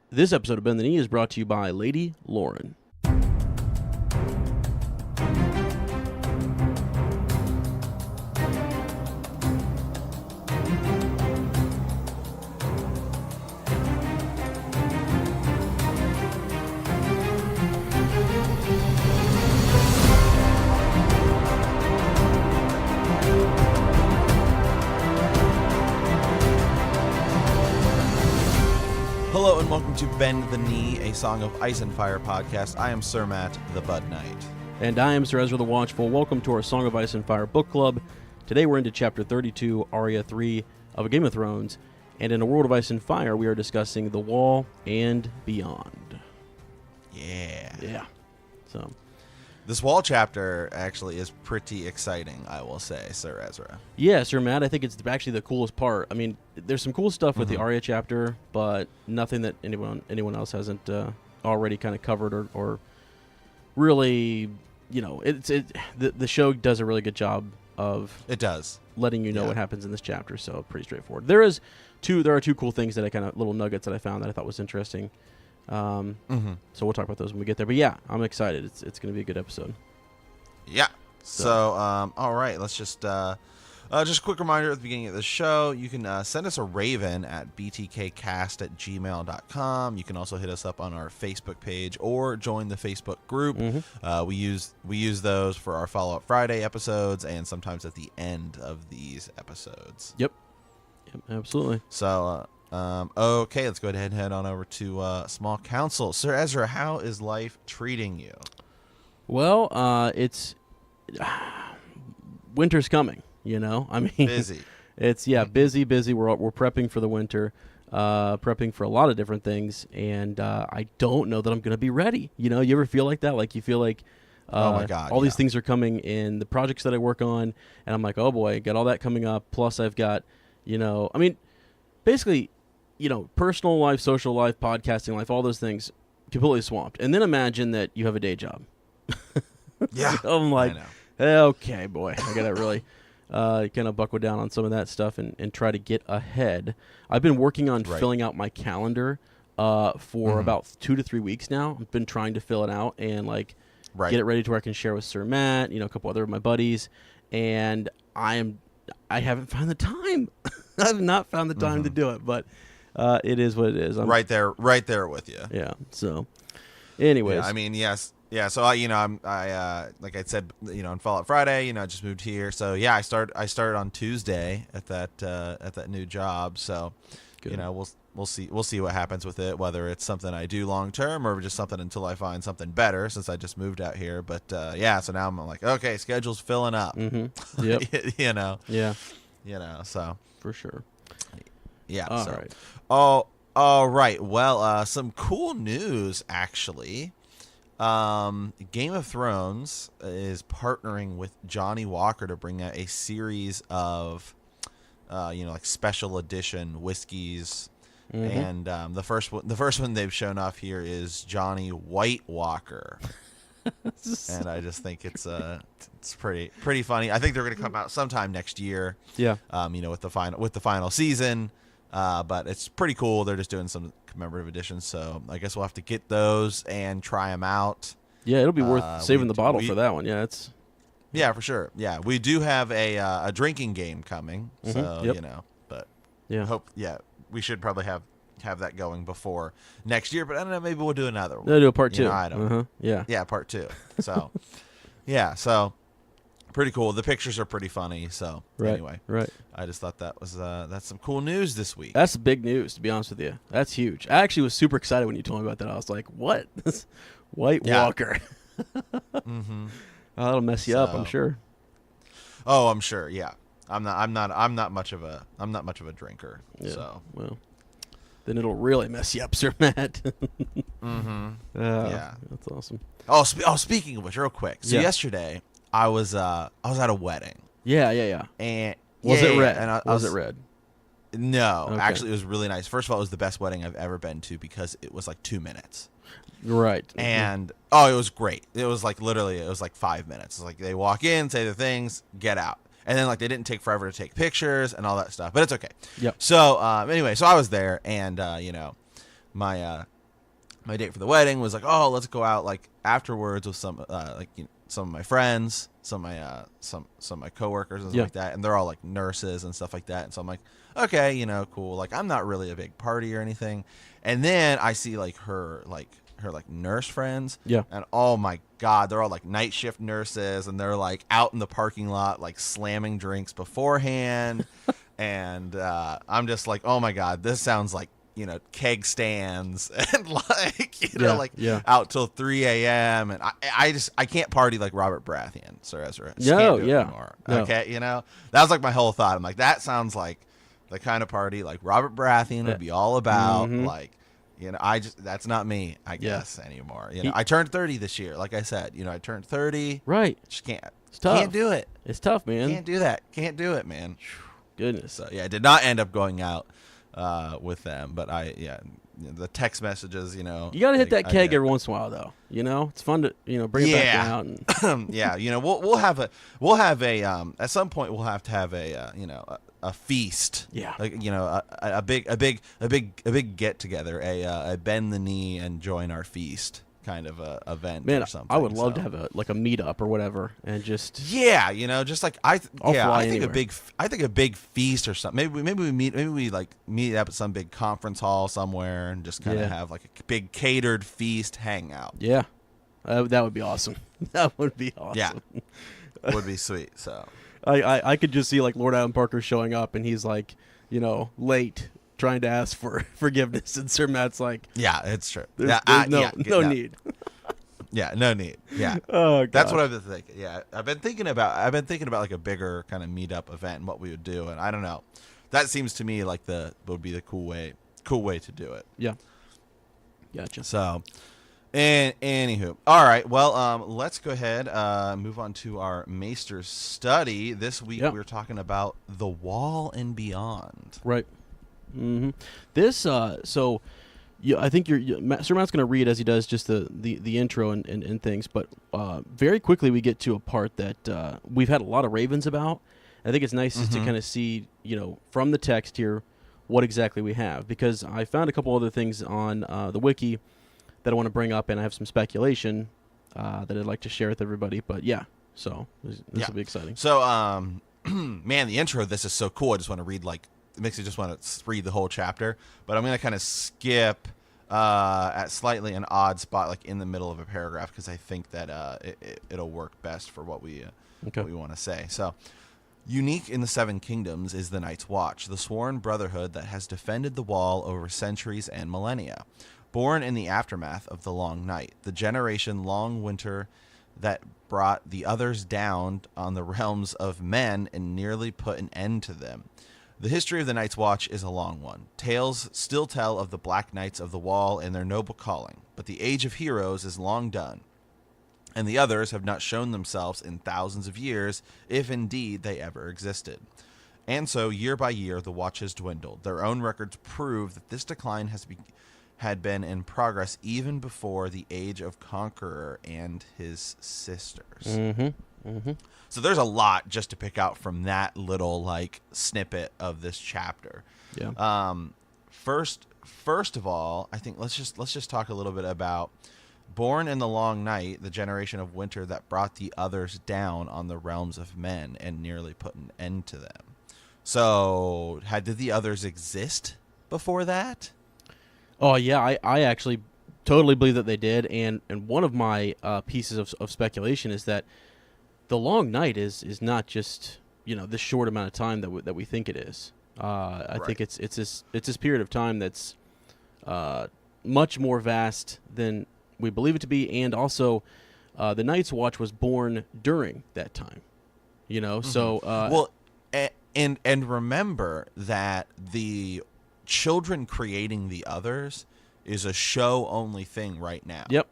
This episode of Bend the Knee is brought to you by Lady Lauren. Hello and welcome to Bend the Knee, a Song of Ice and Fire podcast. I am Sir Matt, the Bud Knight. And I am Sir Ezra the Watchful. Welcome to our Song of Ice and Fire book club. Today we're into Chapter 32, Arya 3 of A Game of Thrones. And in A World of Ice and Fire, we are discussing The Wall and Beyond. Yeah. So, This Wall chapter actually is pretty exciting, I will say, Sir Ezra. yeah, Sir Matt, I think it's actually the coolest part. I mean, there's some cool stuff with the Arya chapter, but nothing that anyone else hasn't already kind of covered or really, you know, the show does a really good job of It does. letting you know what happens in this chapter, so pretty straightforward. There are two cool things that I kind of little nuggets that I found that I thought was interesting. So we'll talk about those when we get there. But yeah, I'm excited. It's going to be a good episode. Yeah. So, all right, let's just a quick reminder at the beginning of the show, you can send us a raven at btkcast@gmail.com. You can also hit us up on our Facebook page or join the Facebook group. We use those for our Follow-Up Friday episodes and sometimes at the end of these episodes. Yep, absolutely. So, okay, let's go ahead and head on over to Small Council. Sir Ezra, how is life treating you? Well, it's winter's coming. You know, I mean, Busy. It's busy. We're prepping for the winter, prepping for a lot of different things, and I don't know that I'm going to be ready. You know, you ever feel like that? Like you feel like Oh my God, all these things are coming in the projects that I work on, and I'm like, oh boy, got all that coming up. Plus, I've got, you know, I mean, basically, you know, personal life, social life, podcasting life, all those things completely swamped. And then imagine that you have a day job. Yeah, I'm like, I know. okay, boy, I got to really kind of buckle down on some of that stuff and try to get ahead. I've been working on filling out my calendar for about 2 to 3 weeks now. I've been trying to fill it out and like get it ready to where I can share with Sir Matt, you know, a couple other of my buddies, and I haven't found the time. I've not found the time to do it, but it is what it is. I'm right there with you. Yeah. So, anyways, Yeah, I mean, yes. Yeah, so I like I said, you know, on Fallout Friday, you know, I just moved here. So yeah, I started on Tuesday at that new job. So, Good. you know, we'll see what happens with it, whether it's something I do long term or just something until I find something better, since I just moved out here. But yeah, so now I'm like, okay, schedule's filling up. Yep. You know. Yeah. You know, so For sure. yeah. All so. right. Oh, all right. Well, some cool news actually. Game of Thrones is partnering with Johnny Walker to bring out a series of, you know, like special edition whiskeys, and the first one they've shown off here is Johnny White Walker, and I just think it's pretty funny. I think they're going to come out sometime next year. Yeah. You know, with the final season. But it's pretty cool. They're just doing some commemorative editions, so I guess we'll have to get those and try them out. Yeah, it'll be worth saving the bottle for that one. Yeah, for sure. Yeah, we do have a drinking game coming, so you know. But we should probably have that going before next year. But I don't know. Maybe we'll do another one. They'll do a part 2. Know, I don't. Yeah, part 2. So, so. Pretty cool. The pictures are pretty funny. So anyway, I just thought that was that's some cool news this week. That's big news, to be honest with you. That's huge. I actually was super excited when you told me about that. I was like, "What? White Walker?" That'll mess you up, I'm sure. Oh, I'm sure. Yeah, I'm not much of a drinker. Yeah. So well, then it'll really mess you up, Sir Matt. Yeah, that's awesome. Oh, speaking of which, real quick. So yesterday I was at a wedding. Yeah. And was it red? And was it red? No, Okay. actually, it was really nice. First of all, it was the best wedding I've ever been to because it was like 2 minutes. Right. And it was great. It was like literally, it was like 5 minutes. It's like they walk in, say their things, get out. And then like they didn't take forever to take pictures and all that stuff, but it's okay. Yep. So anyway, so I was there, and you know, my my date for the wedding was like, oh, let's go out like afterwards with some some of my friends, some of my coworkers and stuff like that, and they're all like nurses and stuff like that. And so I'm like, okay, cool. Like I'm not really a big party or anything. And then I see like her nurse friends. Yeah. And oh my God, they're all like night shift nurses, and they're like out in the parking lot like slamming drinks beforehand. And I'm just like, oh my God, this sounds like keg stands and like out till 3 a.m. And I can't party like Robert Baratheon, Sir Ezra. Anymore. No. Okay, that was like my whole thought. I'm like, that sounds like the kind of party like Robert Baratheon would be all about. Like, that's not me, I guess, anymore. I turned 30 this year. Like I said, I turned 30. Right. Just can't. It's tough. Can't do it. It's tough, man. Can't do that. Can't do it, man. Goodness. So yeah, I did not end up going out with them, but the text messages, you got to hit that keg every once in a while, though. It's fun to bring it back out. And yeah, we'll have a at some point we'll have to have a feast. Yeah, like a big get together, a bend the knee and join our feast kind of a event. Man, or something. I would love to have a meetup or whatever, and just just like I think anywhere. a big feast or something. Maybe we meet up at some big conference hall somewhere and just kind of have like a big catered feast hangout. Yeah, that would be awesome. That would be awesome. Yeah, would be sweet. So I could just see like Lord Adam Parker showing up, and he's like late, trying to ask for forgiveness, and Sir Matt's like, yeah, it's true. There's no need. Yeah, no need. Yeah. Oh, God. That's what I've been thinking. Yeah, I've been thinking about like a bigger kind of meetup event and what we would do, and I don't know. That seems to me like would be the cool way to do it. Yeah. Gotcha. So, anywho, all right. Well, let's go ahead move on to our Maester's study. This week we're talking about The Wall and Beyond. Right. Mm-hmm. This so. Yeah, I think Sir Matt's going to read as he does just the intro and things, but very quickly we get to a part that we've had a lot of ravens about. I think it's nice just to kind of see, from the text here what exactly we have, because I found a couple other things on the wiki that I want to bring up, and I have some speculation that I'd like to share with everybody. But so this will be exciting. So, man, the intro of this is so cool. I just want to read it makes you just want to read the whole chapter, but I'm going to kind of skip at slightly an odd spot, like in the middle of a paragraph, because I think that it'll work best for what we want to say. So, unique in the Seven Kingdoms is the Night's Watch, the sworn brotherhood that has defended the wall over centuries and millennia. Born in the aftermath of the Long Night, the generation-long winter that brought the others down on the realms of men and nearly put an end to them. The history of the Night's Watch is a long one. Tales still tell of the Black Knights of the Wall and their noble calling, but the age of heroes is long done, and the others have not shown themselves in thousands of years, if indeed they ever existed. And so, year by year, the Watch has dwindled. Their own records prove that this decline had been in progress even before the age of Conqueror and his sisters. Mm-hmm. Mm-hmm. So there's a lot just to pick out from that little snippet of this chapter. Yeah. First of all, I think let's just talk a little bit about born in the long night, the generation of winter that brought the others down on the realms of men and nearly put an end to them. So, did the others exist before that? Oh yeah, I actually totally believe that they did, and one of my pieces of speculation is that the long night is not just this short amount of time that we think it is. I think it's this period of time that's much more vast than we believe it to be, and also the Night's Watch was born during that time. So and remember that the children creating the others is a show only thing right now. Yep.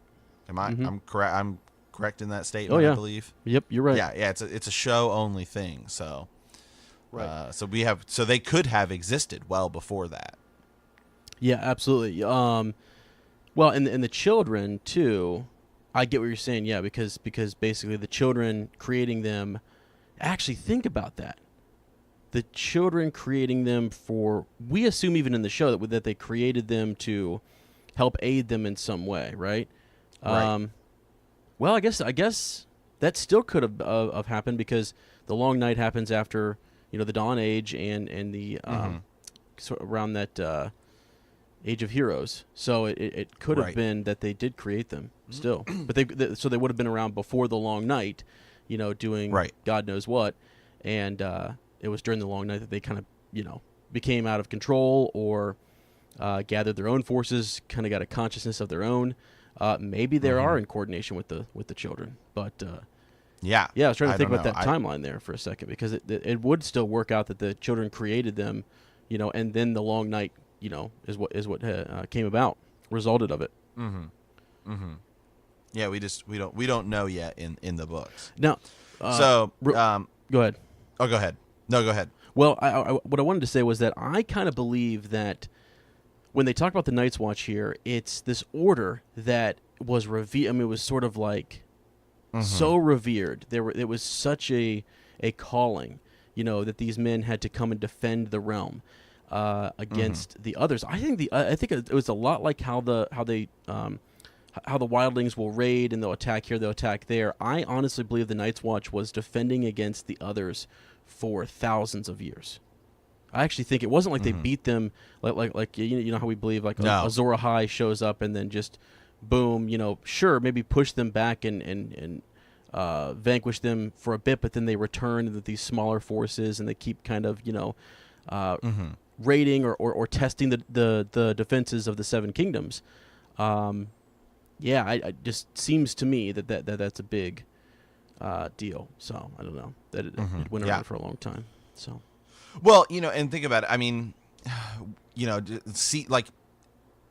I'm correct. I'm correct in that statement. Oh, yeah. I believe. Yep, you're right. Yeah. It's a show only thing. So, right. So they could have existed well before that. Yeah, absolutely. Well, and the children too. I get what you're saying. Yeah, because basically the children creating them. Actually, think about that. The children creating them we assume even in the show that they created them to help aid them in some way, right? Right. Well, I guess that still could have happened because the long night happens after the Dawn Age and the sort of around that Age of Heroes. So it could have Right. been that they did create them still, but so they would have been around before the long night, doing Right. God knows what, and it was during the long night that they kind of became out of control or gathered their own forces, kind of got a consciousness of their own. Maybe they are in coordination with the children, but Yeah. I was trying to think don't about that know. timeline there for a second because it would still work out that the children created them, and then the long night, is what came about, resulted of it. Yeah, we don't know yet in the books. Now, So, go ahead. oh, go ahead. No, go ahead. Well, what I wanted to say was that I kind of believe that when they talk about the Night's Watch here, it's this order that was revered. I mean, it was sort of like so revered. It was such a calling, that these men had to come and defend the realm against the others. I think it was a lot like how the wildlings will raid and they'll attack here, they'll attack there. I honestly believe the Night's Watch was defending against the others for thousands of years. I actually think it wasn't like they beat them like how we believe like No. Azor Ahai shows up and then just boom, sure, maybe push them back and vanquish them for a bit, but then they return with these smaller forces and they keep kind of raiding or testing the defenses of the Seven Kingdoms. I just seems to me that's a big deal. So I don't know that it went around for a long time. So. Well, and think about it. I mean, see, like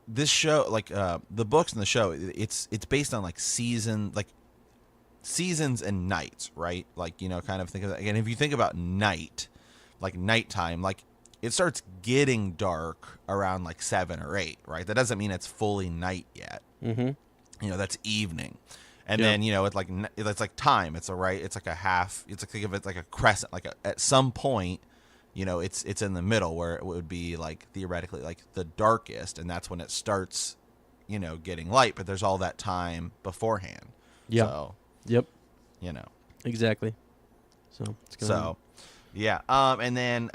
this show, like the books and the show, it's based on like seasons and nights, right? Like kind of think of that. And if you think about night, like nighttime, like it starts getting dark around like 7 or 8, right? That doesn't mean it's fully night yet. That's evening. And then it's like time. It's it's like a half. It's like think of it like a crescent. Like at some point, it's in the middle where it would be like theoretically like the darkest, and that's when it starts, getting light. But there's all that time beforehand. Yeah. So, yep. Exactly. So it's gonna yeah. And then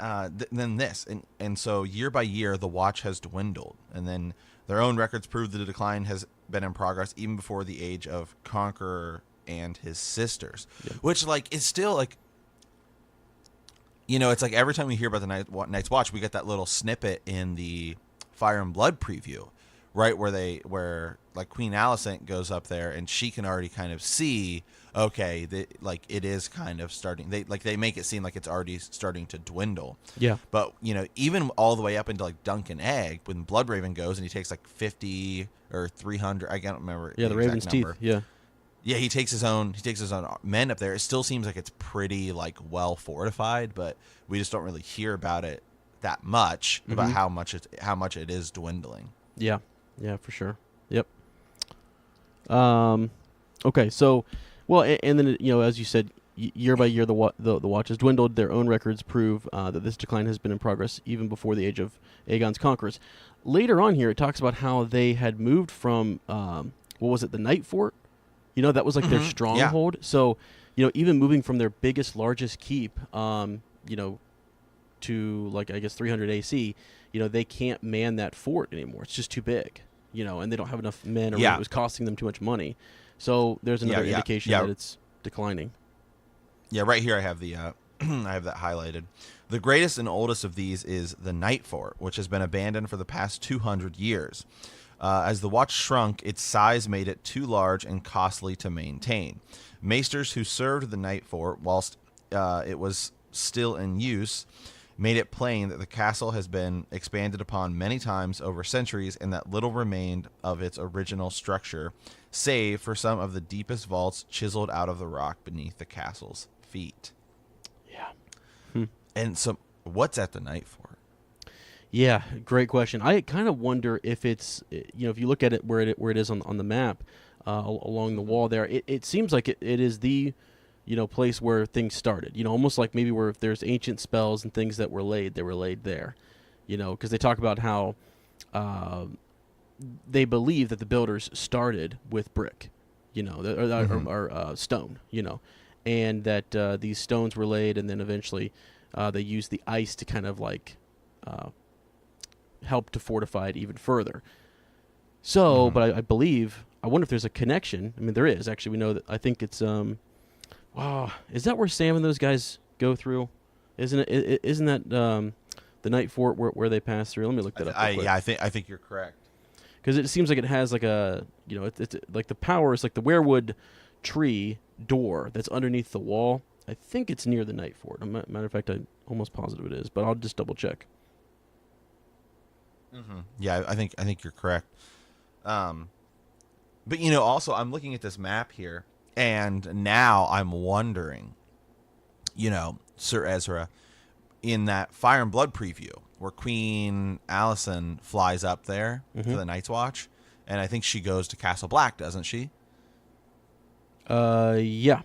then this and so year by year the watch has dwindled, and then their own records prove that the decline has been in progress even before the age of Conqueror and his sisters, which like is still like. It's like every time we hear about the Night's Watch, we get that little snippet in the Fire and Blood preview, right? Where like Queen Alicent goes up there and she can already kind of see, okay, like it is kind of starting. They make it seem like it's already starting to dwindle. Yeah. But even all the way up into like Duncan Egg, when Bloodraven goes and he takes like 50 or 300, I can't remember. Yeah, the Raven's number. Teeth. Yeah. Yeah, he takes his own men up there. It still seems like it's pretty like well fortified, but we just don't really hear about it that much about how much it is dwindling. Yeah. Yeah, for sure. Yep. Okay, so and then as you said, year by year the watch has dwindled. Their own records prove that this decline has been in progress even before the age of Aegon's conquerors. Later on here, it talks about how they had moved from what was it, the Night Fort? That was like their stronghold. Yeah. So, even moving from their biggest, largest keep, to like, I guess 300 AC, they can't man that fort anymore. It's just too big, and they don't have enough men, or it was costing them too much money. So there's another indication that it's declining. Yeah, right here I have the I have that highlighted. The greatest and oldest of these is the Night Fort, which has been abandoned for the past 200 years. As the watch shrunk, its size made it too large and costly to maintain. Maesters who served the Night Fort whilst it was still in use made it plain that the castle has been expanded upon many times over centuries and that little remained of its original structure, save for some of the deepest vaults chiseled out of the rock beneath the castle's feet. Yeah. And so what's at the Night Fort? Yeah, great question. I kind of wonder if it's, if you look at it where it is on the map along the wall there, it seems like it is the, place where things started. Almost like maybe where if there's ancient spells and things that were laid, they were laid there. Because they talk about how, they believe that the builders started with brick, or stone, and that these stones were laid, and then eventually they used the ice to kind of like help to fortify it even further. So, but I believe, I wonder if there's a connection. I mean, there is actually. We know that. I think it's wow, is that where Sam and those guys go through? Isn't it? Isn't that the night fort where they pass through? Let me look that up. Yeah, I think you're correct. Because it seems like it has like a, it's like the power is like the weirwood tree door that's underneath the wall. I think it's near the night fort. Matter of fact, I'm almost positive it is, but I'll just double check. Yeah, I think you're correct. But also I'm looking at this map here, and now I'm wondering, Sir Ezra, in that Fire and Blood preview where Queen Alicent flies up there for the Night's Watch, and I think she goes to Castle Black, doesn't she? Yeah.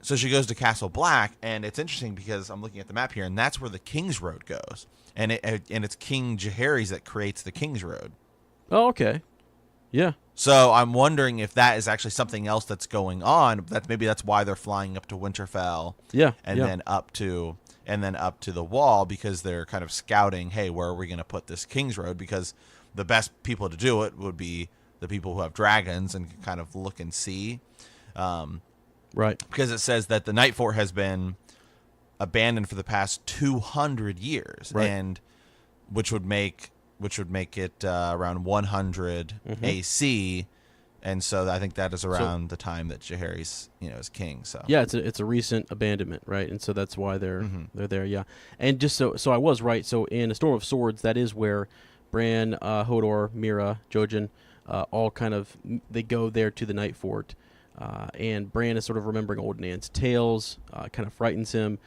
So she goes to Castle Black, and it's interesting because I'm looking at the map here, and that's where the King's Road goes, and it's King Jaehaerys that creates the King's Road. Oh, okay. Yeah. So I'm wondering if that is actually something else that's going on. Maybe that's why they're flying up to Winterfell. Yeah. And then up to the wall, because they're kind of scouting, hey, where are we going to put this King's Road? Because the best people to do it would be the people who have dragons and can kind of look and see. Right. Because it says that the Night Fort has been abandoned for the past 200 years, right. and which would make it around 100 AC, and so I think that is around the time that Jaehaerys, is king. So yeah, it's a recent abandonment, right? And so that's why they're there. Yeah, and just so I was right. So in A Storm of Swords, that is where Bran, Hodor, Mira, Jojen, all kind of they go there to the Night Fort, and Bran is sort of remembering old Nan's tales. Kind of frightens him.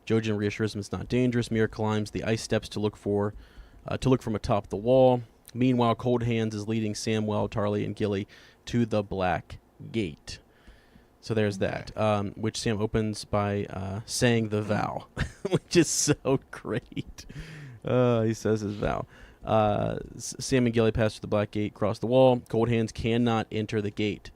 Jojen reassures him it's not dangerous. Mira climbs the ice steps to look from atop the wall. Meanwhile, Cold Hands is leading Samwell, Tarly, and Gilly to the Black Gate. So there's that, which Sam opens by saying the vow, which is so great. He says his vow. Sam and Gilly pass through the Black Gate, cross the wall. Cold Hands cannot enter the gate.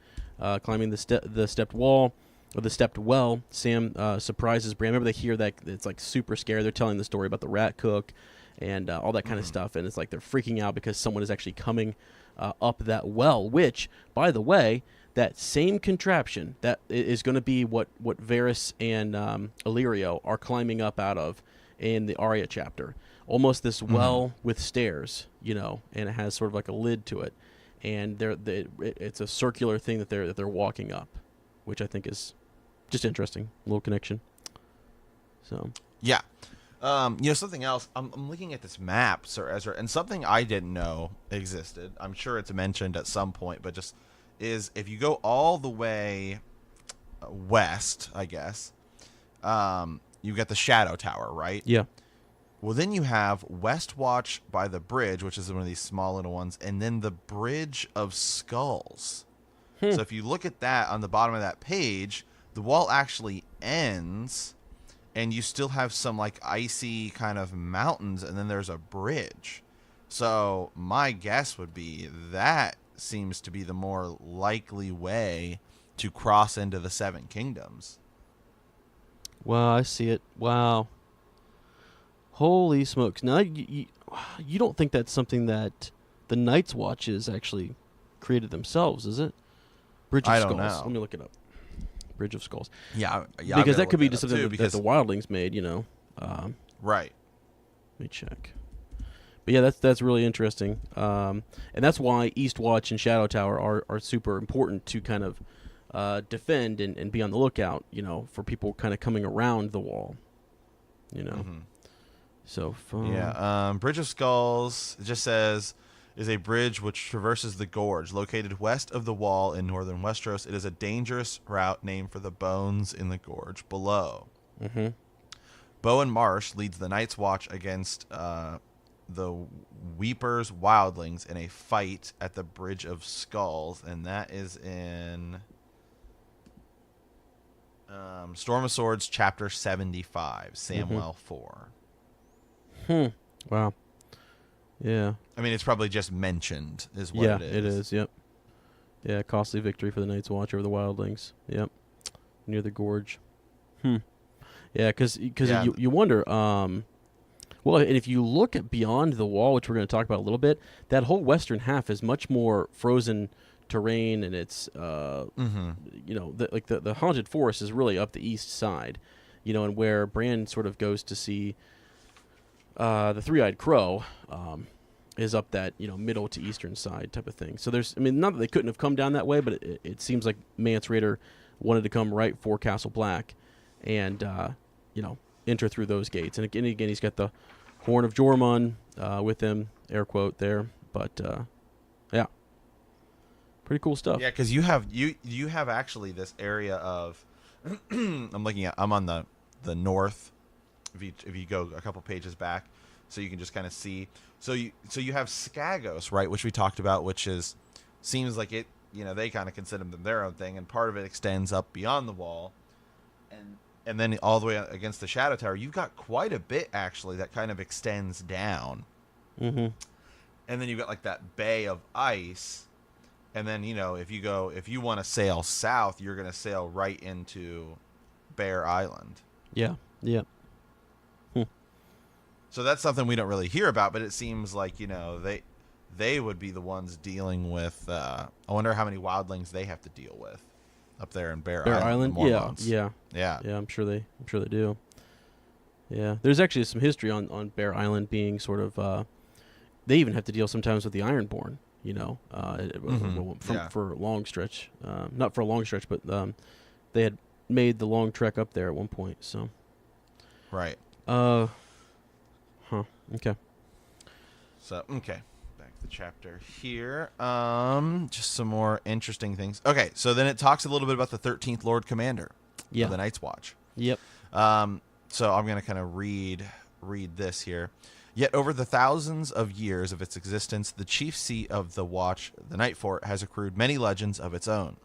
Climbing the stepped wall, or the stepped well, Sam surprises Bran. Remember, they hear that it's like super scary. They're telling the story about the rat cook and all that kind of stuff, and it's like they're freaking out because someone is actually coming up that well, which, by the way, that same contraption that is going to be what Varys and Illyrio are climbing up out of in the Arya chapter. Almost this well with stairs, and it has sort of like a lid to it, and it's a circular thing that they're walking up, which I think is just interesting, a little connection. So yeah. Something else, I'm looking at this map, Sir Ezra, and something I didn't know existed. I'm sure it's mentioned at some point, but just is if you go all the way west, I guess, you've got the Shadow Tower, right? Yeah. Well, then you have West Watch by the bridge, which is one of these small little ones, and then the Bridge of Skulls. So if you look at that on the bottom of that page, the wall actually ends, and you still have some like icy kind of mountains, and then there's a bridge. So my guess would be that seems to be the more likely way to cross into the Seven Kingdoms. Wow, I see it. Wow. Holy smokes. Now, you don't think that's something that the Night's Watches actually created themselves, is it? Bridge of I Skulls. don't know. Let me look it up. Bridge of Skulls. Yeah. Because that could be just something that the Wildlings made, Right. Let me check. But yeah, that's really interesting. And that's why East Watch and Shadow Tower are super important to kind of defend and be on the lookout, for people kind of coming around the wall, So fun. Yeah. Bridge of Skulls, it just says, is a bridge which traverses the gorge. Located west of the wall in northern Westeros, it is a dangerous route named for the bones in the gorge below. Bowen Marsh leads the Night's Watch against the Weeper's Wildlings in a fight at the Bridge of Skulls, and that is in Storm of Swords, Chapter 75, Samwell 4. Wow. Yeah. I mean, it's probably just mentioned, is what it is. It is. Yep. Yeah, costly victory for the Night's Watch over the wildlings. Yep. Near the gorge. Yeah, because you wonder. Well, and if you look at beyond the wall, which we're going to talk about a little bit, that whole western half is much more frozen terrain, and it's the haunted forest is really up the east side, and where Bran sort of goes to see the three-eyed crow is up that middle to eastern side type of thing. So there's, I mean, not that they couldn't have come down that way, but it seems like Mance Rayder wanted to come right for Castle Black, and enter through those gates. And again, he's got the Horn of Jormungand with him, air quote there. But yeah, pretty cool stuff. Yeah, because you have actually this area of I'm on the north. If you go a couple pages back, so you can just kind of see. So you have Skagos, right, which we talked about, which seems like it. They kind of consider them their own thing, and part of it extends up beyond the wall, and then all the way against the Shadow Tower. You've got quite a bit actually that kind of extends down, and then you've got like that bay of ice, and then if you want to sail south, you're going to sail right into Bear Island. Yeah. So that's something we don't really hear about, but it seems like they would be the ones dealing with. I wonder how many wildlings they have to deal with up there in Bear Island. Yeah. I'm sure they do. Yeah, there's actually some history on Bear Island being sort of. They even have to deal sometimes with the Ironborn. For a long stretch. Not for a long stretch, but they had made the long trek up there at one point. So. Right. Okay. So back to the chapter here. Just some more interesting things. Okay, so then it talks a little bit about the 13th Lord Commander of the Night's Watch. Yep. So I'm going to kind of read this here. Yet over the thousands of years of its existence, the chief seat of the Watch, the Night Fort, has accrued many legends of its own,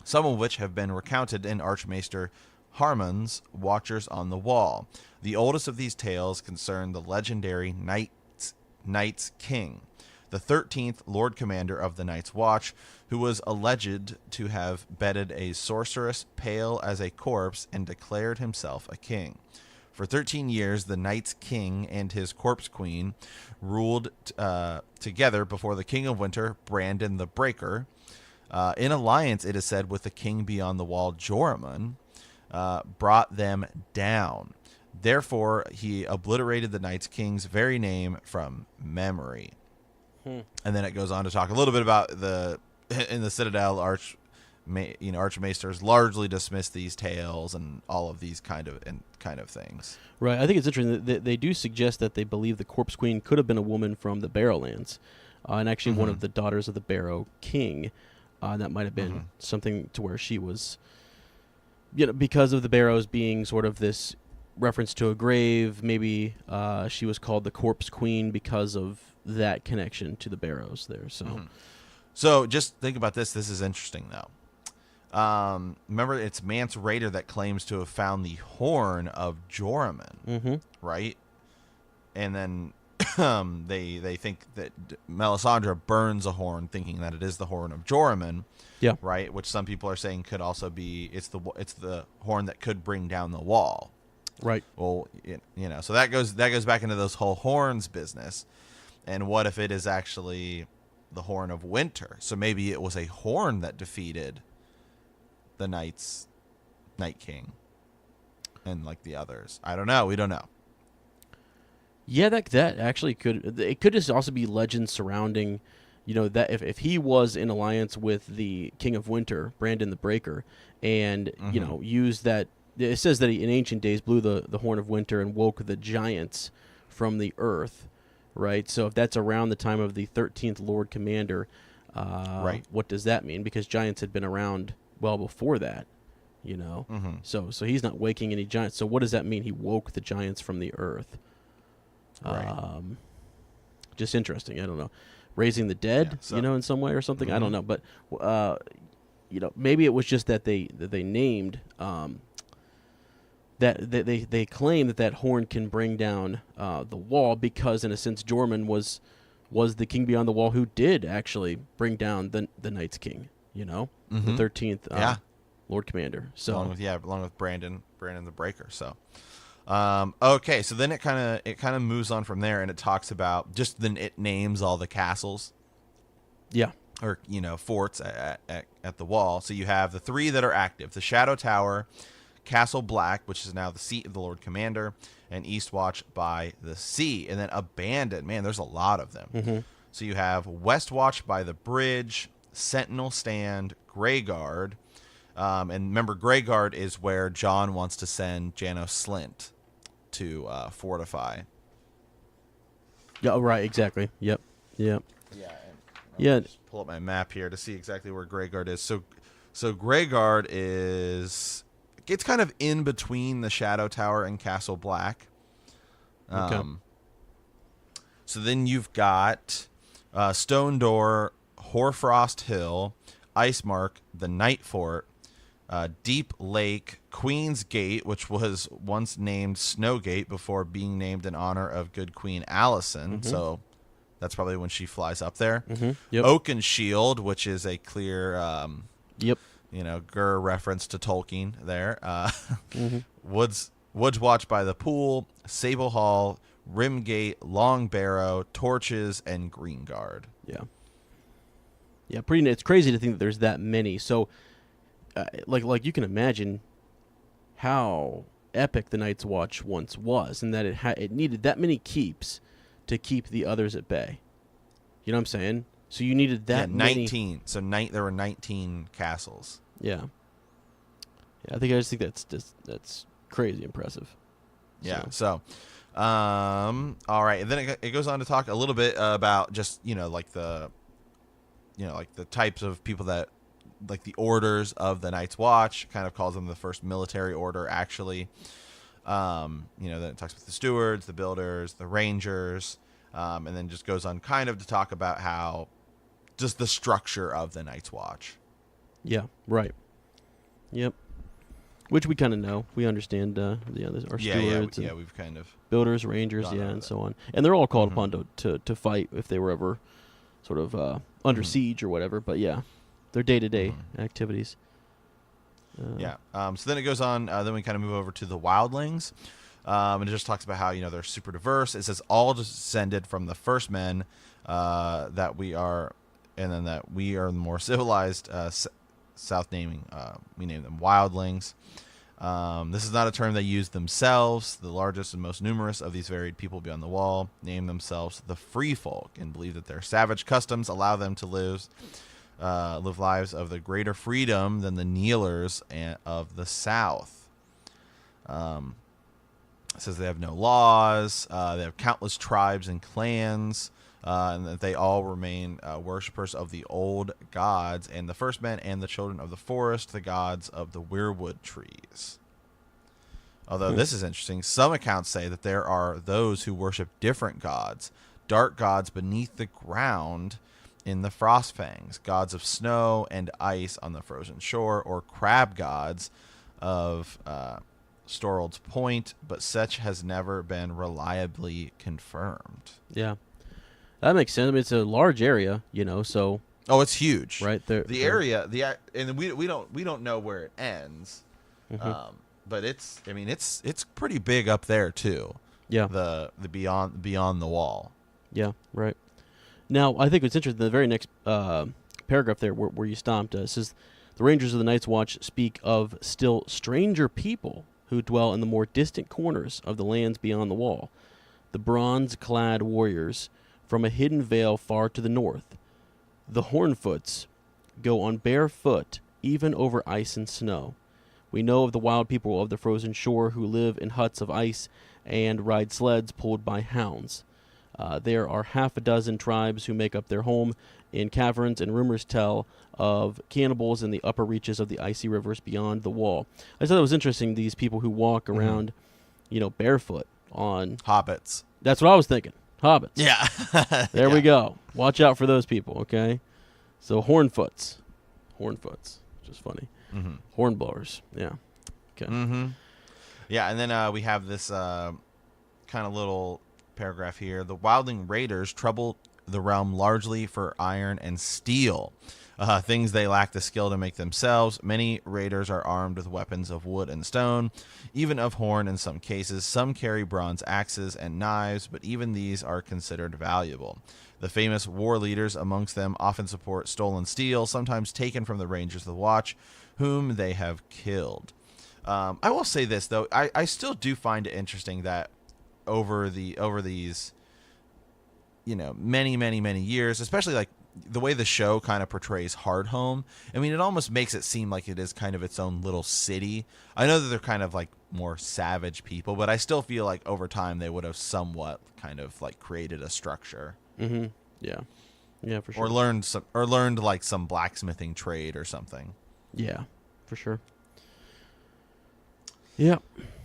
some of which have been recounted in Archmaester Harmon's Watchers on the Wall. The oldest of these tales concern the legendary Night's King, the 13th Lord Commander of the Night's Watch, who was alleged to have bedded a sorceress pale as a corpse and declared himself a king. For 13 years, the Night's King and his corpse queen ruled together before the King of Winter, Brandon the Breaker, in alliance, it is said, with the King beyond the Wall, Joramun, brought them down. Therefore, he obliterated the Night's King's very name from memory. And then it goes on to talk a little bit about in the Citadel, Archmaesters largely dismiss these tales and all of these kind of things. Right. I think it's interesting that they do suggest that they believe the Corpse Queen could have been a woman from the Barrowlands, and actually one of the daughters of the Barrow King. That might have been something to where she was, because of the Barrows being sort of this reference to a grave. Maybe she was called the Corpse Queen because of that connection to the Barrows there. So, so just think about this. This is interesting, though. Remember, it's Mance Rayder that claims to have found the horn of Joramun, right? And then they think that Melisandre burns a horn, thinking that it is the horn of Joramun, right? Which some people are saying could also be it's the horn that could bring down the wall, right? Well, so that goes back into those whole horns business. And what if it is actually the Horn of Winter? So maybe it was a horn that defeated the Night King and like the others. I don't know. We don't know. Yeah, that actually could. It could just also be legends surrounding, that if he was in alliance with the King of Winter, Brandon the Breaker, and used that. It says that he in ancient days blew the Horn of Winter and woke the giants from the earth. Right, so if that's around the time of the 13th Lord Commander, right, what does that mean? Because giants had been around well before that, So he's not waking any giants. So what does that mean? He woke the giants from the earth. Right. Just interesting. I don't know, raising the dead, in some way or something. I don't know, but maybe it was just that they named that they claim that horn can bring down the wall because, in a sense, Jormungand was the king beyond the wall who did actually bring down the Night's King. The 13th Lord Commander. So along with Brandon the Breaker. So. Okay, so then it kind of moves on from there, and it talks about it names all the castles, or forts at the wall. So you have the 3 that are active: the Shadow Tower, Castle Black, which is now the seat of the Lord Commander, and Eastwatch by the Sea, and then abandoned. Man, there's a lot of them. Mm-hmm. So you have Westwatch by the Bridge, Sentinel Stand, Greyguard, and remember, Greyguard is where Jon wants to send Janos Slynt to fortify. Yeah, right, exactly. Yep. Yeah. Just pull up my map here to see exactly where Greyguard is. So Greyguard it's kind of in between the Shadow Tower and Castle Black. Okay. So then you've got Stone Door, Hoarfrost Hill, Icemark, the Night Fort, Deep Lake, Queen's Gate, which was once named Snowgate before being named in honor of good Queen Alicent. Mm-hmm. So that's probably when she flies up there. Mm-hmm. Yep. Oakenshield, which is a clear, Gur reference to Tolkien there. Mm-hmm. Woods Watch by the Pool, Sable Hall, Rimgate, Long Barrow, Torches, and Greenguard. Yeah. Yeah, it's crazy to think that there's that many. So, like you can imagine how epic the Night's Watch once was, and that it needed that many keeps to keep the others at bay. You know what I'm saying? So you needed that 19. many. So there were 19 castles. Yeah. Yeah, I just think that's crazy impressive. Yeah. So all right, and then it goes on to talk a little bit about just like the types of people that, like the orders of the Night's Watch, kind of calls them the first military order, actually. Then it talks about the stewards, the builders, the rangers, and then just goes on kind of to talk about how just the structure of the Night's Watch. Yeah, right. Yep. Which we kind of know. We understand our stewards. Yeah, we've kind of builders, rangers, and so on. And they're all called upon to fight if they were ever sort of under siege or whatever. But yeah, their day-to-day activities. So then it goes on. Then we kind of move over to the wildlings. And it just talks about how, they're super diverse. It says all descended from the first men that we are, and then that we are the more civilized south naming. We name them wildlings. This is not a term they use themselves. The largest and most numerous of these varied people beyond the wall name themselves the free folk and believe that their savage customs allow them to live lives of the greater freedom than the kneelers of the south. It says they have no laws. They have countless tribes and clans, and that they all remain worshippers of the old gods and the first men and the children of the forest, the gods of the weirwood trees. Although this is interesting, some accounts say that there are those who worship different gods, dark gods beneath the ground in the Frostfangs, gods of snow and ice on the frozen shore, or crab gods of Storald's Point, but such has never been reliably confirmed. Yeah, that makes sense. I mean, it's a large area, so. Oh, it's huge, right there. The area, and we don't know where it ends, but it's pretty big up there too. Yeah, the beyond the wall. Yeah, right. Now, I think what's interesting, the very next paragraph there where you stopped, says, the Rangers of the Night's Watch speak of still stranger people who dwell in the more distant corners of the lands beyond the wall, the bronze-clad warriors from a hidden vale far to the north. The Hornfoots go on bare foot even over ice and snow. We know of the wild people of the frozen shore who live in huts of ice and ride sleds pulled by hounds. There are half a dozen tribes who make up their home in caverns, and rumors tell of cannibals in the upper reaches of the icy rivers beyond the wall. I thought it was interesting, these people who walk around, barefoot on... Hobbits. That's what I was thinking. Hobbits. Yeah. There we go. Watch out for those people, okay? So Hornfoots, which is funny. Hornblowers, yeah. Okay. Yeah, and then we have this kind of little paragraph here. The wildling raiders troubled the realm largely for iron and steel, things they lack the skill to make themselves. Many raiders are armed with weapons of wood and stone, even of horn in some cases. Some carry bronze axes and knives, but even these are considered valuable. The famous war leaders amongst them often support stolen steel, sometimes taken from the Rangers of the Watch, whom they have killed. I will say this, though. I still do find it interesting that over these, many years, especially like the way the show kind of portrays Hardhome. I mean, it almost makes it seem like it is kind of its own little city. I know that they're kind of like more savage people, but I still feel like over time they would have somewhat kind of like created a structure. Mm-hmm. Yeah, for sure. Or learned like some blacksmithing trade or something. Yeah, for sure. Yeah.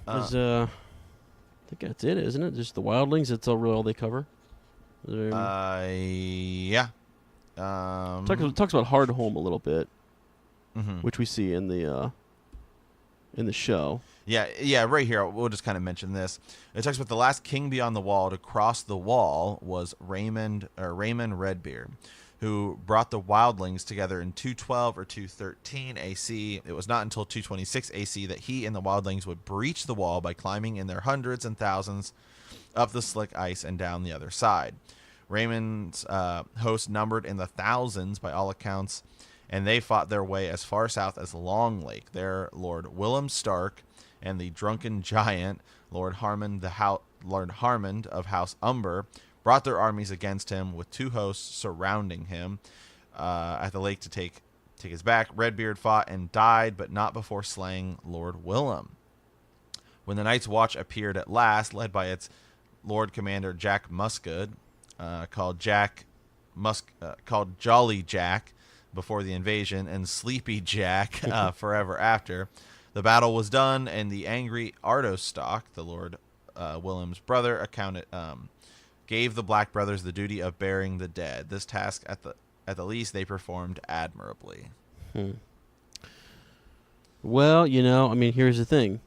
I think that's it, isn't it? Just the wildlings. That's all they cover. Yeah. Talks about Hardhome a little bit, which we see in the show. Yeah. Right here, we'll just kind of mention this. It talks about the last king beyond the wall to cross the wall was Raymond Redbeard, who brought the wildlings together in 212 or 213 AC. It was not until 226 AC that he and the wildlings would breach the wall by climbing in their hundreds and thousands up the slick ice and down the other side. Raymond's host numbered in the thousands by all accounts, and they fought their way as far south as Long Lake. There, Lord Willem Stark and the drunken giant, Lord Harmond of House Umber, brought their armies against him, with two hosts surrounding him at the lake to take his back. Redbeard fought and died, but not before slaying Lord Willem. When the Night's Watch appeared at last, led by its Lord Commander Jack Musgood, called Jolly Jack before the invasion, and Sleepy Jack forever after, the battle was done, and the angry Ardostock, the Lord Willem's brother, gave the Black Brothers the duty of burying the dead. This task, at the least, they performed admirably. Well, here's the thing.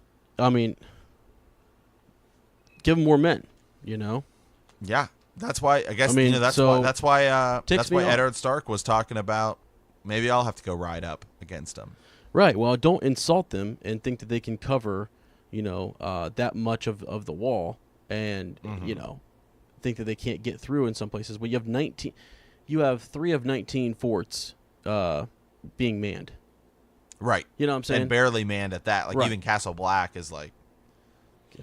Give them more men. Yeah, that's why. I guess that's why Eddard Stark was talking about. Maybe I'll have to go ride up against them. Right. Well, don't insult them and think that they can cover, that much of the wall, and think that they can't get through in some places. Well, you have 3 of 19 forts being manned. Right. You know what I'm saying? And barely manned at that. Like, right. Even Castle Black is like...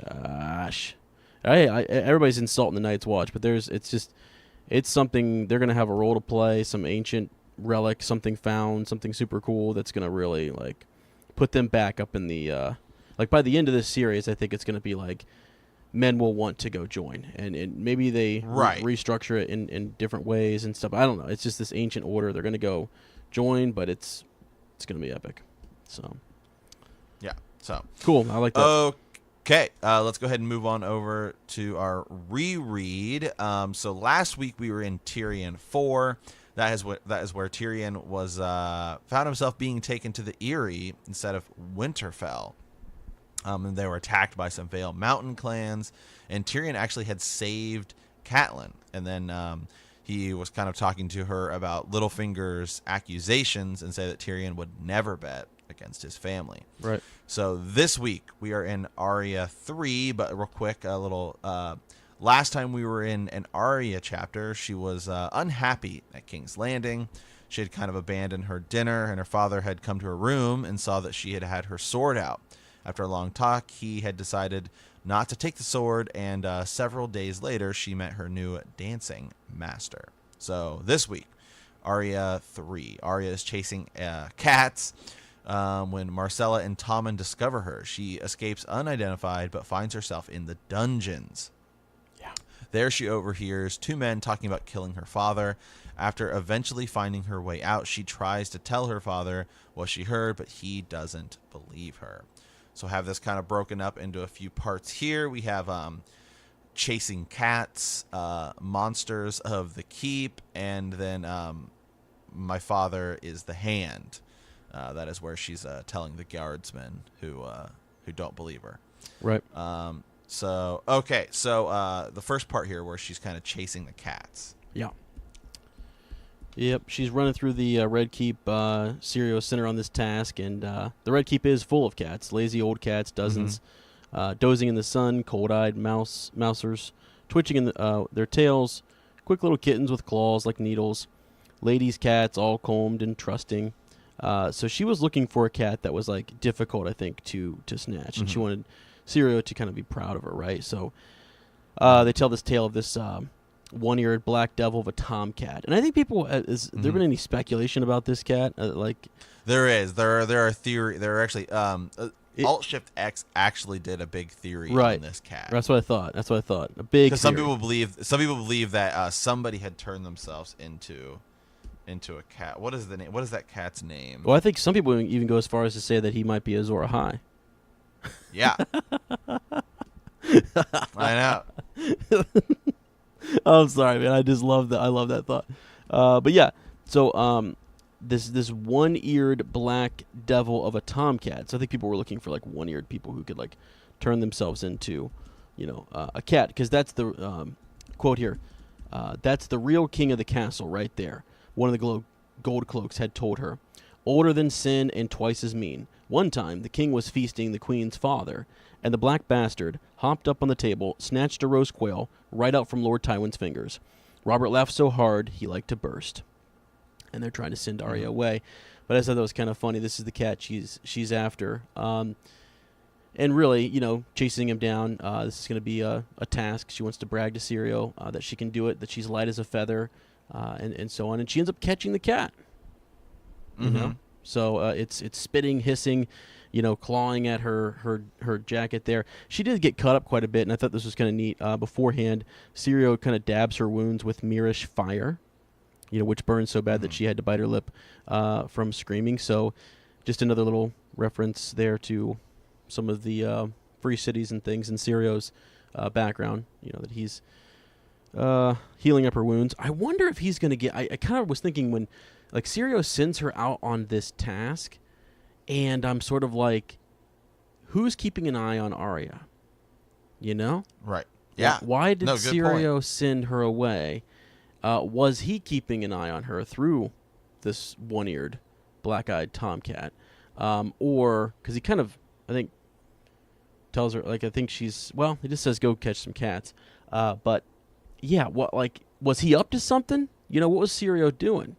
Gosh. Everybody's insulting the Night's Watch, but it's something, they're going to have a role to play, some ancient relic, something found, something super cool that's going to really, like, put them back up in the... by the end of this series, I think it's going to be like, men will want to go join, and maybe they restructure it in different ways and stuff. I don't know. It's just this ancient order. They're going to go join, but it's going to be epic. So, yeah. So cool. I like that. Okay, let's go ahead and move on over to our reread. So last week we were in Tyrion 4. That is where Tyrion was found himself being taken to the Eyrie instead of Winterfell. And they were attacked by some Vale Mountain clans, and Tyrion actually had saved Catelyn. And then he was kind of talking to her about Littlefinger's accusations and said that Tyrion would never bet against his family. Right. So this week we are in Arya 3, but real quick, a little... last time we were in an Arya chapter, she was unhappy at King's Landing. She had kind of abandoned her dinner, and her father had come to her room and saw that she had had her sword out. After a long talk, he had decided not to take the sword, and several days later, she met her new dancing master. So this week, Arya 3. Arya is chasing cats when Marcella and Tommen discover her. She escapes unidentified, but finds herself in the dungeons. Yeah. There she overhears 2 men talking about killing her father. After eventually finding her way out, she tries to tell her father what she heard, but he doesn't believe her. So have this kind of broken up into a few parts here. We have chasing cats, monsters of the keep, and then my father is the hand. That is where she's telling the guardsmen who don't believe her. Right. So the first part here where she's kind of chasing the cats. Yeah. Yep, she's running through the Red Keep. Syrio sent her on this task, and the Red Keep is full of cats, lazy old cats, dozens, dozing in the sun, cold-eyed mousers, twitching in their tails, quick little kittens with claws like needles, ladies' cats, all combed and trusting. So she was looking for a cat that was like difficult, I think, to snatch, and she wanted Syrio to kind of be proud of her, right? So they tell this tale of this one-eared black devil of a tomcat, and I think people has there been any speculation about this cat? There are theory. There are actually Alt Shift X actually did a big theory on this cat. That's what I thought. A big. Because some people believe that somebody had turned themselves into a cat. What is the name? What is that cat's name? Well, I think some people even go as far as to say that he might be Azor Ahai. Yeah. I know. I'm sorry, man. I just love that. I love that thought. But yeah, so this one-eared black devil of a tomcat. So I think people were looking for like one-eared people who could like turn themselves into, a cat, because that's the quote here. That's the real king of the castle right there. One of the gold cloaks had told her. Older than sin and twice as mean. One time the king was feasting the queen's father, and the black bastard hopped up on the table, snatched a roast quail right out from Lord Tywin's fingers. Robert laughed so hard he liked to burst. And they're trying to send Arya away. But I thought that was kind of funny. This is the cat she's after. And really, chasing him down, this is going to be a task. She wants to brag to Syrio that she can do it, that she's light as a feather, and so on. And she ends up catching the cat. You know? So it's spitting, hissing, clawing at her jacket there. She did get cut up quite a bit, and I thought this was kind of neat. Beforehand, Syrio kind of dabs her wounds with Mirish fire, which burns so bad that she had to bite her lip from screaming. So just another little reference there to some of the free cities and things in Syrio's background, that he's healing up her wounds. I wonder if he's going to get... I kind of was thinking when... Like, Syrio sends her out on this task, and I'm sort of like, who's keeping an eye on Arya? Right. Yeah. Why did Syrio send her away? Was he keeping an eye on her through this one-eared, black-eyed tomcat? Or, because he kind of, I think, tells her, I think she's, he just says, go catch some cats. But, yeah, was he up to something? What was Syrio doing?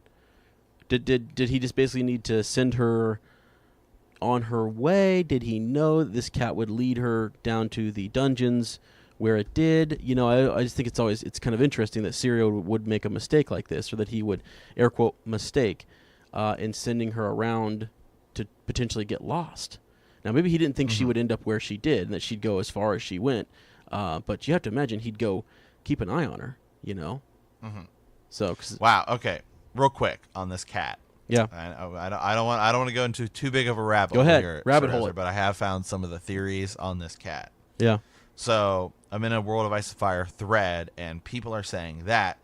Did he just basically need to send her on her way? Did he know this cat would lead her down to the dungeons where it did? I just think it's kind of interesting that Syrio would make a mistake like this, or that he would, air quote, mistake in sending her around to potentially get lost. Now, maybe he didn't think she would end up where she did, and that she'd go as far as she went. But you have to imagine he'd go keep an eye on her, So, wow. Okay. Real quick on this cat. Yeah. I don't want to go into too big of a rabbit hole here. Rabbit hole. But I have found some of the theories on this cat. Yeah. So I'm in a World of Ice and Fire thread, and people are saying that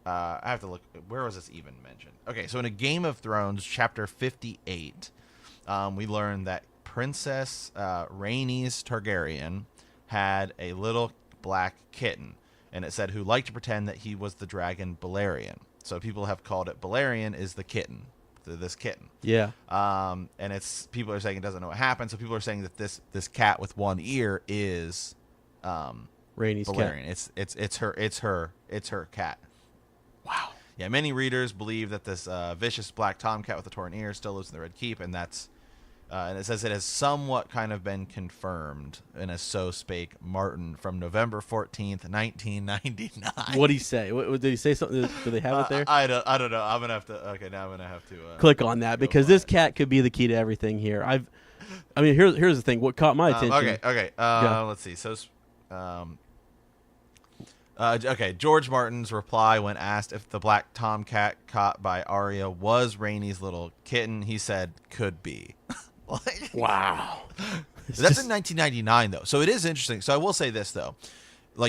I have to look. Where was this even mentioned? Okay, so in a Game of Thrones, chapter 58, we learned that Princess Rhaenys Targaryen had a little black kitten, and it said who liked to pretend that he was the dragon Balerion. So people have called it Balerion is the kitten, this kitten. Yeah. And it's people are saying it doesn't know what happened. So people are saying that this cat with one ear is Rhaenys Balerion. cat. It's her cat. Wow. Yeah. Many readers believe that this vicious black tomcat with a torn ear still lives in the Red Keep, and that's and it says it has somewhat kind of been confirmed in a So Spake Martin from November 14th, 1999. What did he say? Did he say something? Do they have it there? I don't know. Now I'm gonna have to click on that, because this cat could be the key to everything here. Here's the thing. What caught my attention? Okay. Let's see. So, George Martin's reply when asked if the black tomcat caught by Arya was Rhaenys' little kitten, he said, "Could be." Wow. That's in 1999 though, so it is interesting. So I will say this though,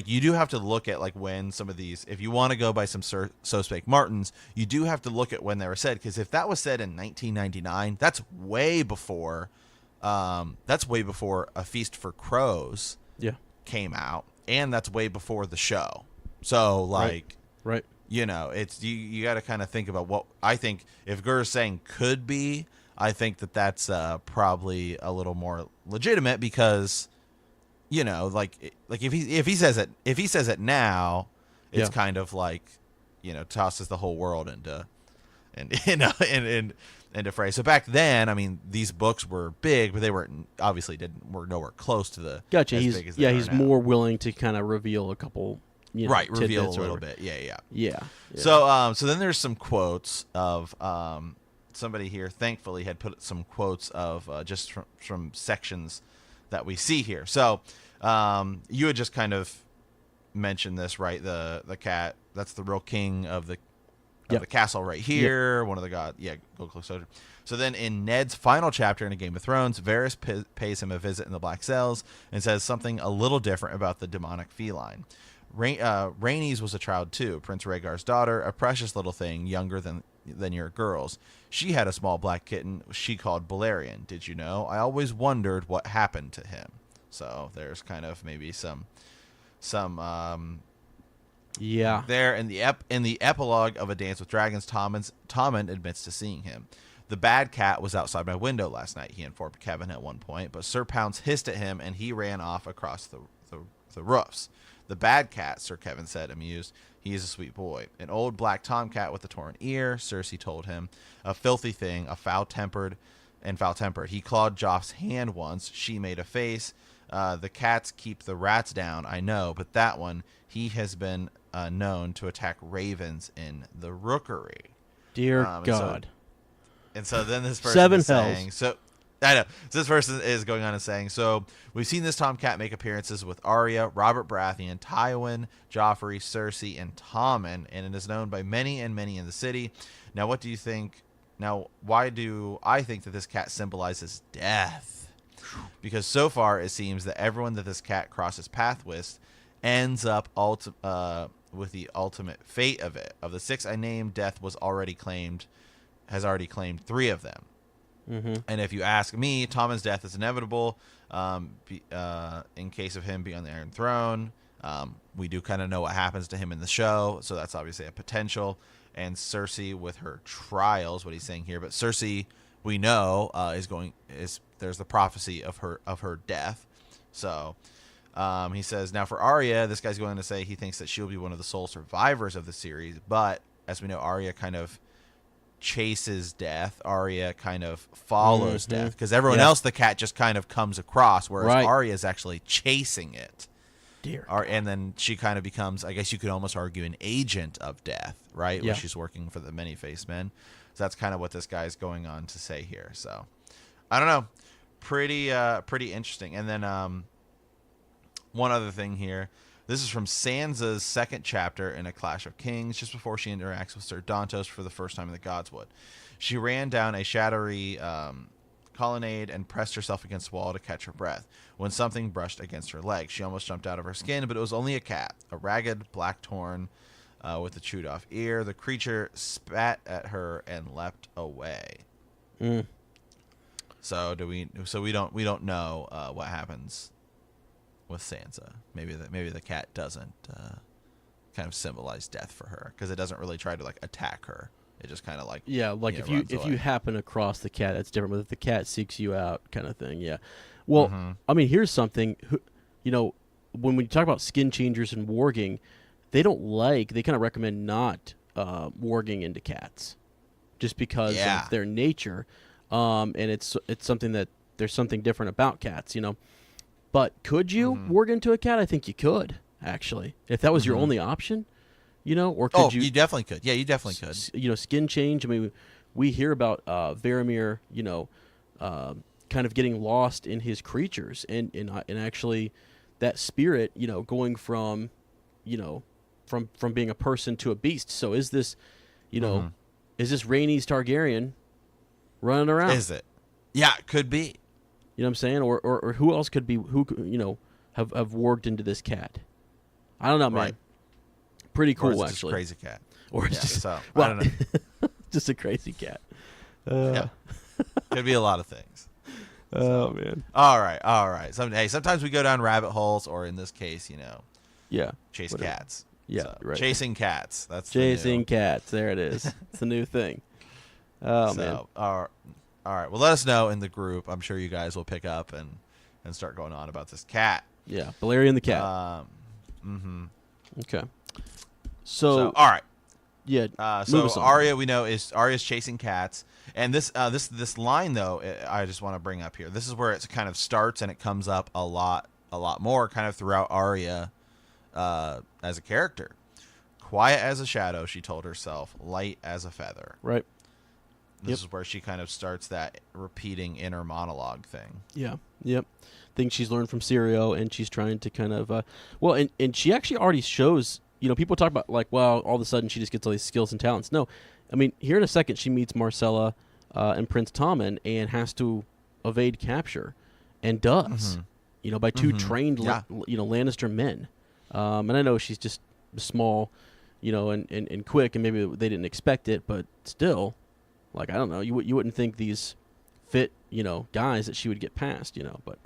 you do have to look at when some of these, if you want to go by some So Spake Martins, you do have to look at when they were said, because if that was said in 1999, that's way before that's way before A Feast for Crows Yeah. came out, and that's way before the show. So like, Right. It's you got to kind of think about what I think. If Gur's saying could be, I think that's probably a little more legitimate because, like if he says it now, it's kind of like, tosses the whole world into fray. So back then, I mean, these books were big, but they were nowhere close to the Gotcha. as He's big as they are he's now. more willing to kind of reveal a couple, reveal a tidbits or little whatever. bit. Yeah. So then there's some quotes of somebody here thankfully had put some quotes of just from sections that we see here. So you had just kind of mentioned this, right? The cat, that's the real king of the castle right here. One of the gods. Yeah, go closer. So then in Ned's final chapter in A Game of Thrones, Varys pays him a visit in the Black Cells and says something a little different about the demonic feline. Rhaenys was a child too, Prince Rhaegar's daughter, a precious little thing, younger than your girls. She had a small black kitten she called Balerion. Did you know? I always wondered what happened to him. So there's kind of maybe some there in the epilogue of A Dance with Dragons, Tommen admits to seeing him. The bad cat was outside my window last night, he informed Kevin at one point, but Sir Pounce hissed at him and he ran off across the roofs. The bad cat, Sir Kevin said, amused. He is a sweet boy. An old black tomcat with a torn ear, Cersei told him. A filthy thing, foul-tempered. He clawed Joff's hand once. She made a face. The cats keep the rats down, I know, but that one, he has been known to attack ravens in the rookery. Dear God. So then this person Seven is saying, hells. so I know. So this person is going on and saying, so we've seen this tomcat make appearances with Arya, Robert Baratheon, Tywin, Joffrey, Cersei, and Tommen, and it is known by many and many in the city. Now, what do you think? Now, why do I think that this cat symbolizes death? Because so far it seems that everyone that this cat crosses path with ends up with the ultimate fate of it. Of the 6 I named, death has already claimed 3 of them. Mm-hmm. And if you ask me, Tommen's death is inevitable in case of him being on the Iron Throne. We do kind of know what happens to him in the show, so that's obviously a potential. And Cersei with her trials, what he's saying here, but Cersei, we know, there's the prophecy of her death. So he says, now for Arya, this guy's going to say he thinks that she'll be one of the sole survivors of the series, but as we know, Arya kind of chases death. Arya kind of follows death because everyone else, the cat just kind of comes across, whereas Arya is actually chasing it. Dear. And then she kind of becomes, I guess you could almost argue, an agent of death, right? Yeah. When she's working for the Many-Faced Men. So that's kind of what this guy's going on to say here. So I don't know, pretty interesting. And then one other thing here. This is from Sansa's second chapter in A Clash of Kings, just before she interacts with Sir Dantos for the first time in the Godswood. She ran down a shadowy colonnade and pressed herself against the wall to catch her breath when something brushed against her leg. She almost jumped out of her skin, but it was only a cat, a ragged black torn with a chewed off ear. The creature spat at her and leapt away. So we don't know what happens with Sansa. Maybe the cat doesn't kind of symbolize death for her because it doesn't really try to like attack her. It just kind of like if you happen across the cat, that's different. But if the cat seeks you out, kind of thing, yeah. Well, I mean, here's something. When we talk about skin changers and warging, they kind of recommend not warging into cats, just because of their nature, and it's something that there's something different about cats, But could you warg into a cat? I think you could, actually, if that was your only option. Or could you? You definitely could. Yeah, you definitely could. Skin change. I mean, we hear about Varamir, kind of getting lost in his creatures, and actually, that spirit, going from being a person to a beast. So is this, is this Rhaenys Targaryen running around? Is it? Yeah, it could be. You know what I'm saying? Or who else could be have warged into this cat? I don't know, man. Right. Pretty cool, or it's actually. Just a crazy cat. Or it's just I don't know. just a crazy cat. Yeah. Could be a lot of things. Oh man. All right. Sometimes we go down rabbit holes, or in this case, Yeah. chase Whatever. cats. Yeah. So, Right. chasing cats. That's Chasing cats. There it is. It's the new thing. Oh man. All right. Well, let us know in the group. I'm sure you guys will pick up and start going on about this cat. Yeah. Balerion the cat. Okay. So all right. Yeah. So Arya, we know Arya's chasing cats, and this line though, I just want to bring up here. This is where it kind of starts, and it comes up a lot more, kind of throughout Arya, as a character. Quiet as a shadow, she told herself. Light as a feather. Right. This is where she kind of starts that repeating inner monologue thing. Yeah. Yep. Things she's learned from Syrio, and she's trying to kind of and she actually already shows. People talk about like, well, all of a sudden she just gets all these skills and talents. No, I mean, here in a second she meets Marcella and Prince Tommen and has to evade capture, and does. By two trained Lannister men. And I know she's just small, and quick, and maybe they didn't expect it, but still, like, I don't know, you wouldn't think these fit, guys that she would get past, but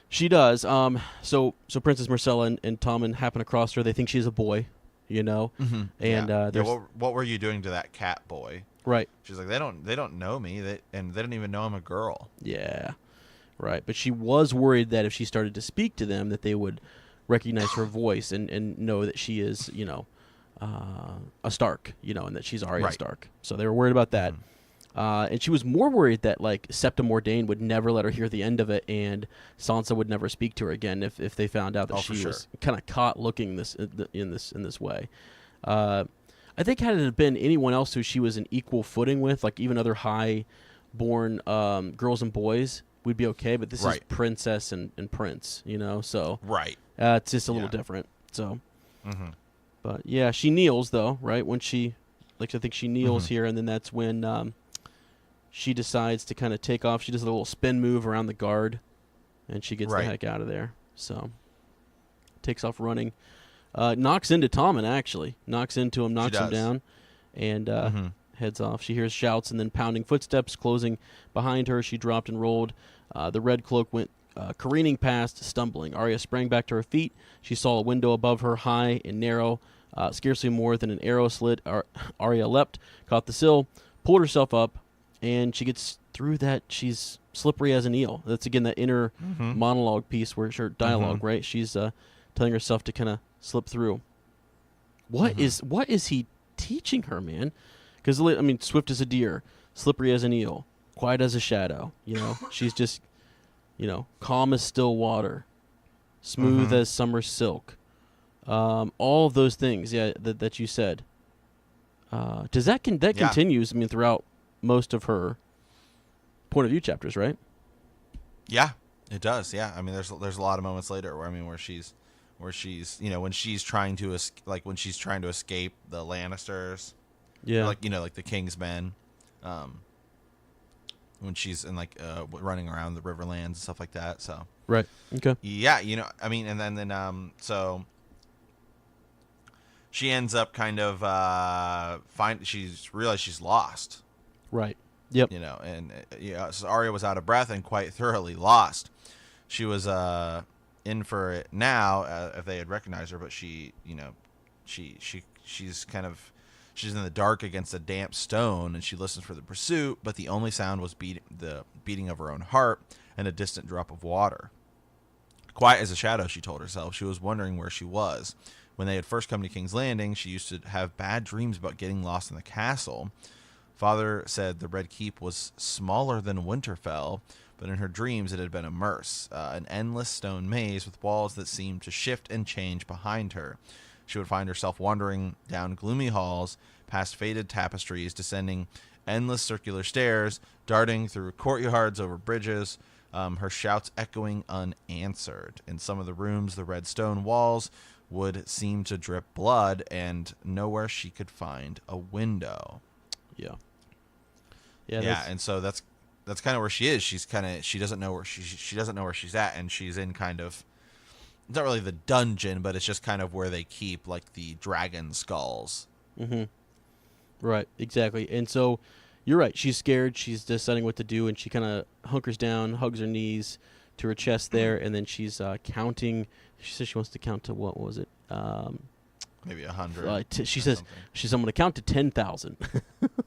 she does. So Princess Marcella and Tommen happen across her. They think she's a boy, and what were you doing to that cat boy? Right. She's like, they don't know me, and they don't even know I'm a girl. Yeah. Right. But she was worried that if she started to speak to them, that they would recognize her voice and know that she is, a Stark, and that she's Arya Stark. So they were worried about that. And she was more worried that, like, Septa Mordain would never let her hear the end of it, and Sansa would never speak to her again if they found out that she was kind of caught looking in this way. I think had it been anyone else who she was an equal footing with, like even other high-born girls and boys, we'd be okay. But this is princess and prince, so it's just a little different. So, but yeah, she kneels though, right? When she, I think she kneels here, and then that's when she decides to kind of take off. She does a little spin move around the guard, and she gets the heck out of there. So, takes off running. Knocks into Tommen, actually. Knocks into him, knocks him down, and heads off. She hears shouts and then pounding footsteps closing behind her. She dropped and rolled. The red cloak went careening past, stumbling. Arya sprang back to her feet. She saw a window above her, high and narrow, scarcely more than an arrow slit. Arya leapt, caught the sill, pulled herself up, and she gets through that. She's slippery as an eel. That's, again, that inner monologue piece where her dialogue, right? She's telling herself to kind of slip through. What is he teaching her, man? Because, I mean, swift as a deer, slippery as an eel, quiet as a shadow. She's just, calm as still water, smooth as summer silk. All of those things, that you said. Does that continues? I mean, throughout most of her point of view chapters, right? Yeah, it does. Yeah, I mean, there's a lot of moments later where she's when she's trying to escape the Lannisters. Yeah, like the King's Men. When she's in running around the Riverlands and stuff like that. So right. Okay. Yeah, I mean, and then so she ends up kind of she's realized she's lost. Right. Yep. So Arya was out of breath and quite thoroughly lost. She was in for it now if they had recognized her, but she's in the dark against a damp stone, and she listens for the pursuit, but the only sound was the beating of her own heart and a distant drop of water. Quiet as a shadow, she told herself. She was wondering where she was. When they had first come to King's Landing, she used to have bad dreams about getting lost in the castle. Father said the Red Keep was smaller than Winterfell, but in her dreams it had been a merse, an endless stone maze with walls that seemed to shift and change behind her. She would find herself wandering down gloomy halls, past faded tapestries, descending endless circular stairs, darting through courtyards over bridges, her shouts echoing unanswered. In some of the rooms, the red stone walls would seem to drip blood, and nowhere she could find a window. Yeah. Yeah, and so that's kind of where she is. She doesn't know where she doesn't know where she's at, and she's in kind of, it's not really the dungeon, but it's just kind of where they keep the dragon skulls. Right, exactly. And so You're right. She's scared. She's deciding what to do, and she kind of hunkers down, hugs her knees to her chest there, and then she's counting. She says she wants to count to, what was it? Maybe 100. She says, I'm going to count to 10,000.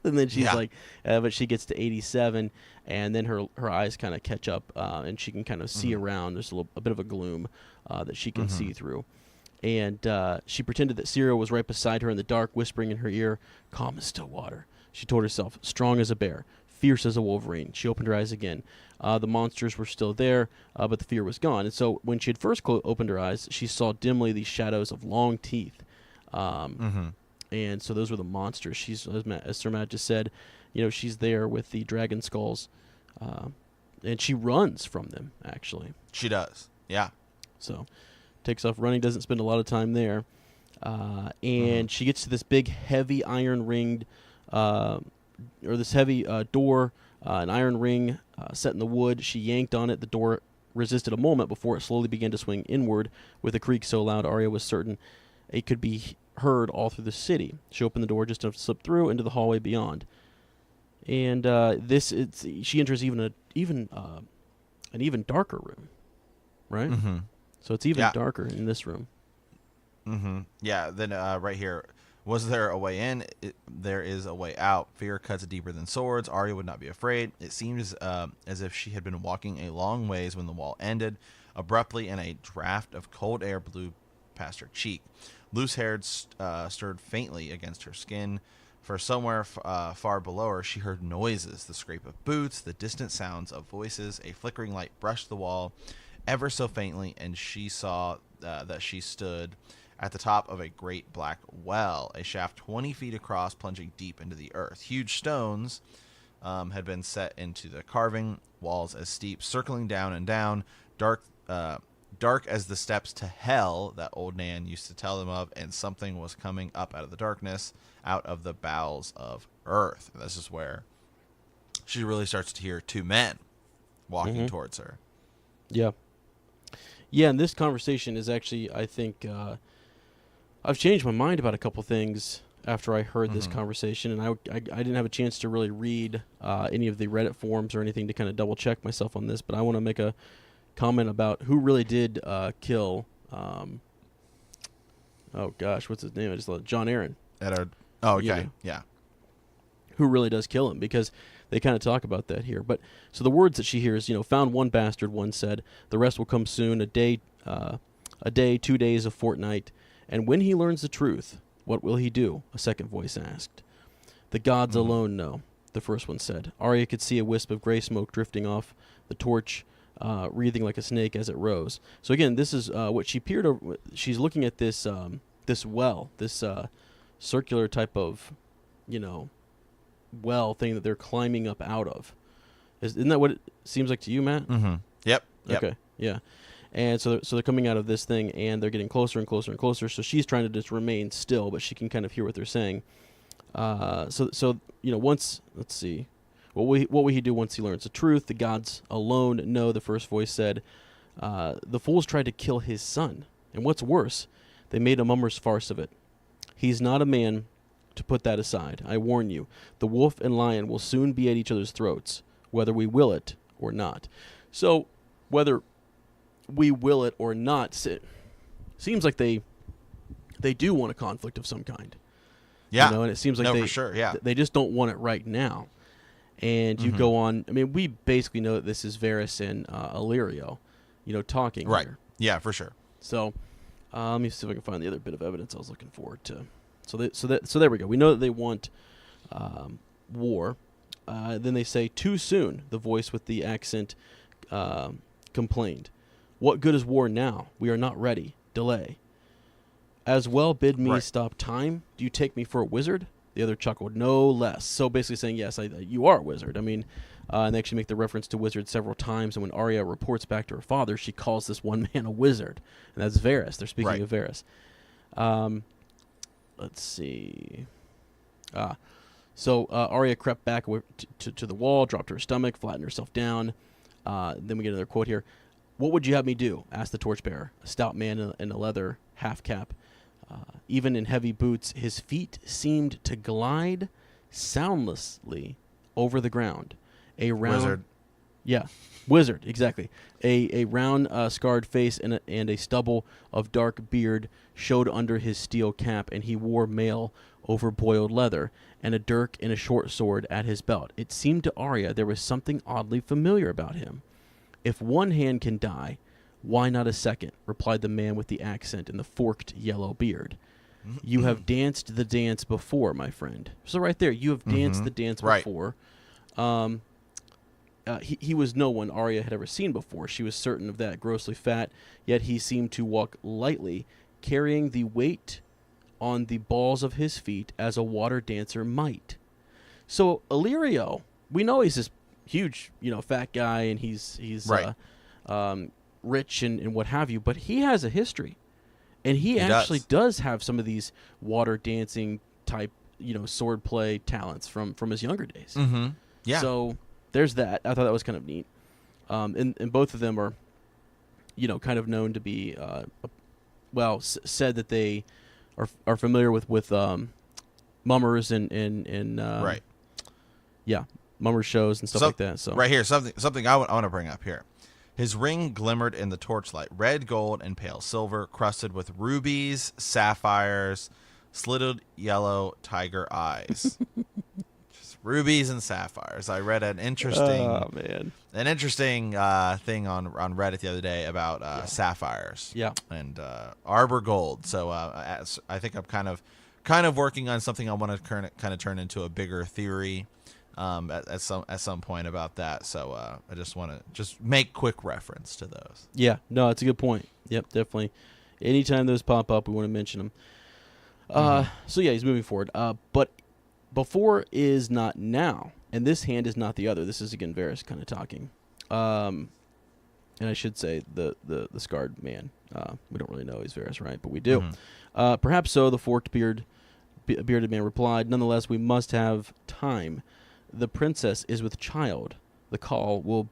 And then she's like, but she gets to 87, and then her eyes kind of catch up, and she can kind of see around. There's a bit of a gloom that she can see through. And she pretended that Syria was right beside her in the dark, whispering in her ear, "Calm as still water." She told herself, "Strong as a bear, fierce as a wolverine." She opened her eyes again. The monsters were still there, but the fear was gone. And so when she had first opened her eyes, she saw dimly these shadows of long teeth. And so those were the monsters. She's, as Sir Matt just said, she's there with the dragon skulls, and she runs from them, actually. She does, yeah. So takes off running, doesn't spend a lot of time there. And she gets to this big, heavy iron-ringed, or this heavy door, an iron ring set in the wood. She yanked on it. The door resisted a moment before it slowly began to swing inward with a creak so loud Arya was certain it could be heard all through the city. She opened the door just enough to slip through into the hallway beyond. And she enters an even darker room, right? So it's even darker in this room. Yeah, then right here, was there a way in? There is a way out. Fear cuts deeper than swords. Arya would not be afraid. It seems as if she had been walking a long ways when the wall ended. Abruptly, and a draft of cold air blew past her cheek. Loose hair stirred faintly against her skin. For somewhere far below her, she heard noises, the scrape of boots, the distant sounds of voices. A flickering light brushed the wall ever so faintly, and she saw that she stood at the top of a great black well, a shaft 20 feet across, plunging deep into the earth. Huge stones had been set into the carving, walls as steep, circling down and down, dark as the steps to hell that old Nan used to tell them of, and something was coming up out of the darkness, out of the bowels of earth. And this is where she really starts to hear two men walking towards her. Yeah. Yeah, and this conversation is actually, I think, I've changed my mind about a couple things after I heard this conversation, and I didn't have a chance to really read any of the Reddit forums or anything to kind of double-check myself on this, but I want to make a comment about who really did kill, oh gosh, what's his name? I just John Aaron. Yeah. Who really does kill him, because they kind of talk about that here. But so the words that she hears, found one bastard, one said, the rest will come soon, a day, 2 days, a fortnight. And when he learns the truth, what will he do? A second voice asked. The gods alone know, the first one said. Arya could see a wisp of gray smoke drifting off the torch, wreathing like a snake as it rose. So again, this is what she peered over. She's looking at this this well, this circular type of, well thing that they're climbing up out of. Isn't that what it seems like to you, Matt? Yep. Okay. Yeah. And so they're coming out of this thing, and they're getting closer and closer and closer. So she's trying to just remain still, but she can kind of hear what they're saying. So once, let's see, what will he do once he learns the truth? The gods alone know, the first voice said. The fools tried to kill his son, and what's worse, they made a mummer's farce of it. He's not a man to put that aside. I warn you, the wolf and lion will soon be at each other's throats, whether we will it or not. So whether we will it or not, seems like they do want a conflict of some kind. Yeah. And it seems like for sure, yeah. They just don't want it right now. And you go on, I mean, we basically know that this is Varys and Illyrio, talking right. here. Yeah, for sure. So let me see if I can find the other bit of evidence I was looking for. So there we go. We know that they want war. Then they say, too soon, the voice with the accent complained. What good is war now? We are not ready. Delay. As well bid me stop time. Do you take me for a wizard? The other chuckled, no less. So basically saying, yes, you are a wizard. I mean, and they actually make the reference to wizard several times. And when Arya reports back to her father, she calls this one man a wizard. And that's Varys. They're speaking of Varys. Let's see. So Arya crept back to the wall, dropped her stomach, flattened herself down. Then we get another quote here. What would you have me do? Asked the torchbearer, a stout man in a leather half cap. Even in heavy boots, his feet seemed to glide soundlessly over the ground. A round Wizard. Yeah, wizard, exactly. A round, scarred face and a stubble of dark beard showed under his steel cap, and he wore mail over boiled leather, and a dirk and a short sword at his belt. It seemed to Arya there was something oddly familiar about him. If one hand can die, why not a second? Replied the man with the accent and the forked yellow beard. You have danced the dance before, my friend. So right there, you have danced the dance before. He was no one Arya had ever seen before. She was certain of that, grossly fat, yet he seemed to walk lightly, carrying the weight on the balls of his feet as a water dancer might. So Illyrio, we know he's this huge, fat guy, and he's rich and what have you, but he has a history. And he actually does have some of these water dancing type, sword play talents from his younger days. Mm-hmm. Yeah. So there's that. I thought that was kind of neat. And both of them are, kind of known to be, said that they are familiar with mummers and right. Yeah, mummer shows and stuff like that. So right here, something I want to bring up here. His ring glimmered in the torchlight, red gold and pale silver, crusted with rubies, sapphires, slitted yellow tiger eyes. Just rubies and sapphires. I read an interesting thing on Reddit the other day about sapphires. Yeah. And arbor gold. So I think I'm kind of working on something I want to kind of turn into a bigger theory. At some point about that, so I just want to make quick reference to those. Yeah, no, it's a good point. Yep, definitely. Anytime those pop up, we want to mention them. So yeah, he's moving forward. But before is not now, and this hand is not the other. This is again Varys kind of talking. And I should say the scarred man. We don't really know he's Varys, right? But we do. Perhaps so. The forked bearded man replied. Nonetheless, we must have time. The princess is with child. The call will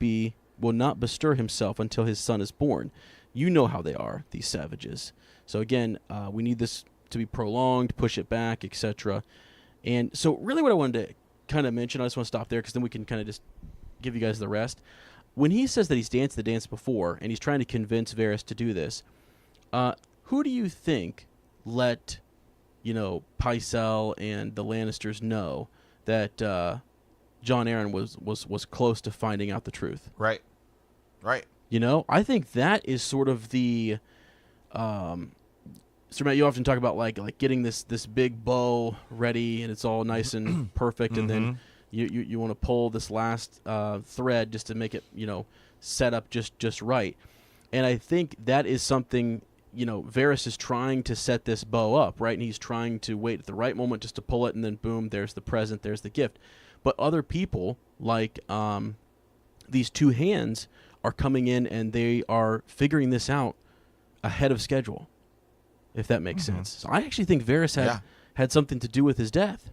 not bestir himself until his son is born. You know how they are, these savages. So again, we need this to be prolonged, push it back, etc. And so really what I wanted to kind of mention, I just want to stop there because then we can kind of just give you guys the rest. When he says that he's danced the dance before and he's trying to convince Varys to do this, who do you think let, Pycelle and the Lannisters know that Jon Arryn was close to finding out the truth? Right. I think that is sort of the. So Matt, you often talk about like getting this big bow ready and it's all nice and perfect, and then you want to pull this last thread just to make it set up just right. And I think that is something Varys is trying to set this bow up, right, and he's trying to wait at the right moment just to pull it, and then boom, there's the present, there's the gift. But other people, like these two hands, are coming in and they are figuring this out ahead of schedule, if that makes sense. So I actually think Varys had something to do with his death.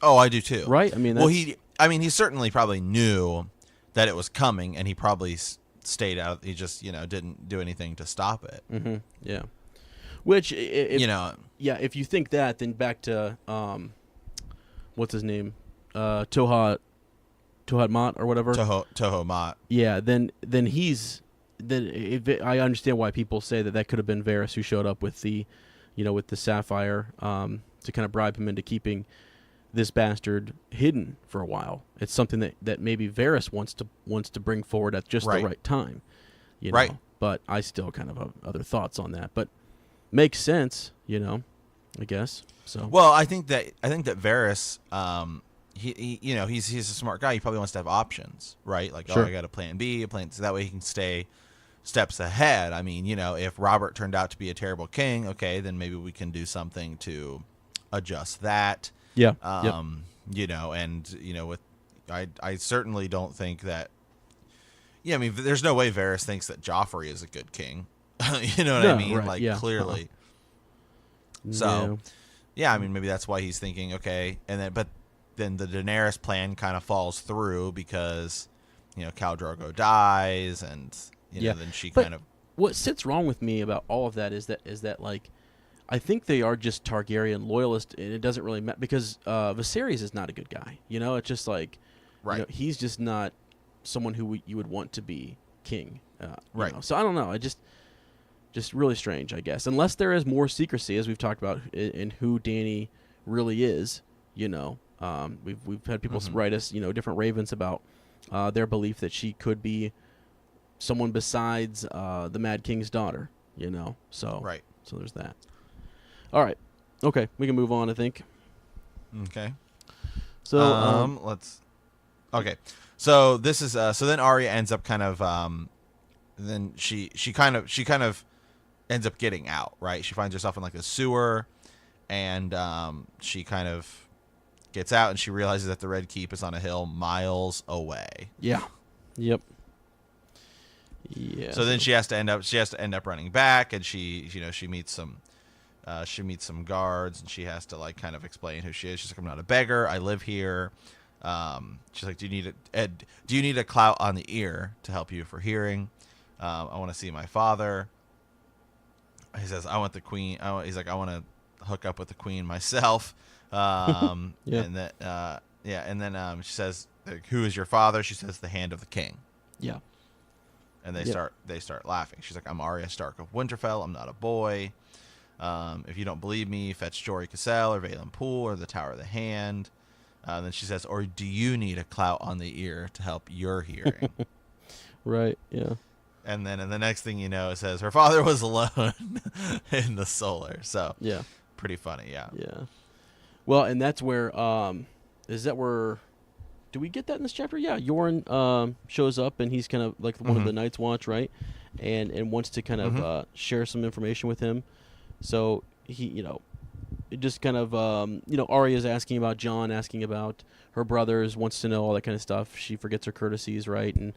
Oh, I do too. Right? I mean, he certainly probably knew that it was coming, and he probably stayed out. He just, didn't do anything to stop it. Mm-hmm. Yeah. Which, if you think that, then back to what's his name? Tohat Mott or whatever. Toho Mott. Yeah, then I understand why people say that could have been Varys who showed up with the, with the sapphire, to kind of bribe him into keeping this bastard hidden for a while. It's something that maybe Varys wants to bring forward at just the right time, Right. But I still kind of have other thoughts on that. But makes sense, I guess. So well, I think that Varys, he's a smart guy. He probably wants to have options, right? Like, sure. I got a plan B, a plan, so that way he can stay steps ahead. I mean, if Robert turned out to be a terrible king, okay, then maybe we can do something to adjust that. Yeah. With I certainly don't think that. Yeah, I mean, there's no way Varys thinks that Joffrey is a good king. You know what I mean? Right, clearly. So, I mean, maybe that's why he's thinking, okay, but then the Daenerys plan kind of falls through because, Khal Drogo dies, and then she kind of. What sits wrong with me about all of that is that like, I think they are just Targaryen loyalists, and it doesn't really matter because Viserys is not a good guy. It's just like, he's just not someone who you would want to be king. Right. So I don't know. I just really strange, I guess. Unless there is more secrecy, as we've talked about, in who Dany really is. We've had people write us, different ravens about their belief that she could be someone besides the Mad King's daughter. So right. So there's that. All right. Okay, we can move on, I think. Okay. So let's. Okay. So this is so then Arya ends up kind of then she kind of ends up getting out, right? She finds herself in like a sewer, and she kind of gets out, and she realizes that the Red Keep is on a hill miles away. Yeah. Yep. Yeah. So then she has to end up running back, and she meets some guards, and she has to like kind of explain who she is. She's like, I'm not a beggar. I live here. She's like, do you need a clout on the ear to help you for hearing? I want to see my father. He says, I want the queen. He's like, I want to hook up with the queen myself. Yeah. And then she says, who is your father? She says, the Hand of the King. Yeah. And they start laughing. She's like, I'm Arya Stark of Winterfell. I'm not a boy. If you don't believe me, fetch Jory Cassell or Valen Poole or the Tower of the Hand. Then she says, or do you need a clout on the ear to help your hearing? Right, yeah. And then the next thing you know, it says her father was alone in the solar. So yeah, pretty funny, yeah. Yeah. Well, and that's where do we get that in this chapter? Yeah, Yoren shows up, and he's kind of like one of the Night's Watch, right? And wants to kind of share some information with him. So he, it just kind of, Arya's asking about Jon, asking about her brothers, wants to know all that kind of stuff. She forgets her courtesies, right? And,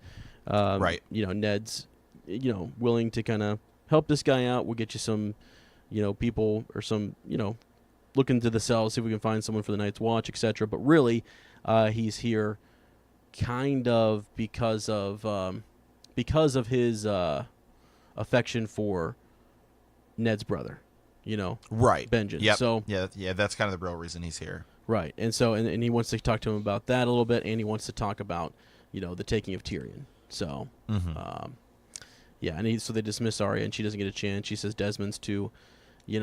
right. Ned's, willing to kind of help this guy out. We'll get you some, people or some, look into the cells, see if we can find someone for the Night's Watch, etc. But really, he's here kind of because of his affection for Ned's brother. Right. Benjen. Yep. So yeah, that's kind of the real reason he's here. Right. And so and he wants to talk to him about that a little bit, and he wants to talk about, the taking of Tyrion. So so they dismiss Arya, and she doesn't get a chance. She says Desmond's too, if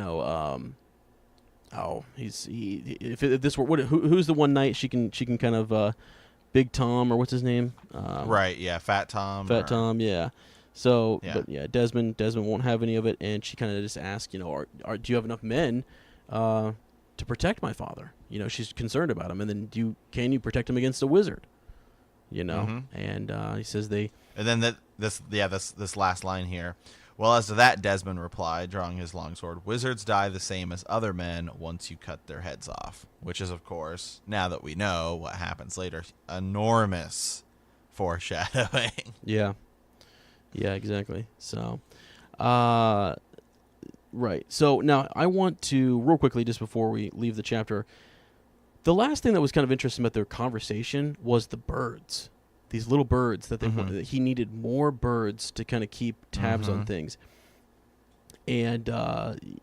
this were who's the one night she can kind of Big Tom, or what's his name? Right, yeah, Fat Tom. Tom, yeah. So, yeah. But yeah, Desmond won't have any of it, and she kind of just asks, do you have enough men to protect my father? She's concerned about him, and then can you protect him against a wizard? And he says they. And then this last line here. Well, as to that, Desmond replied, drawing his longsword, wizards die the same as other men once you cut their heads off. Which is, of course, now that we know what happens later, enormous foreshadowing. Yeah. Yeah, exactly. So, right. So now I want to, real quickly, just before we leave the chapter, the last thing that was kind of interesting about their conversation was the birds. These little birds that they wanted. He needed more birds to kind of keep tabs on things. And,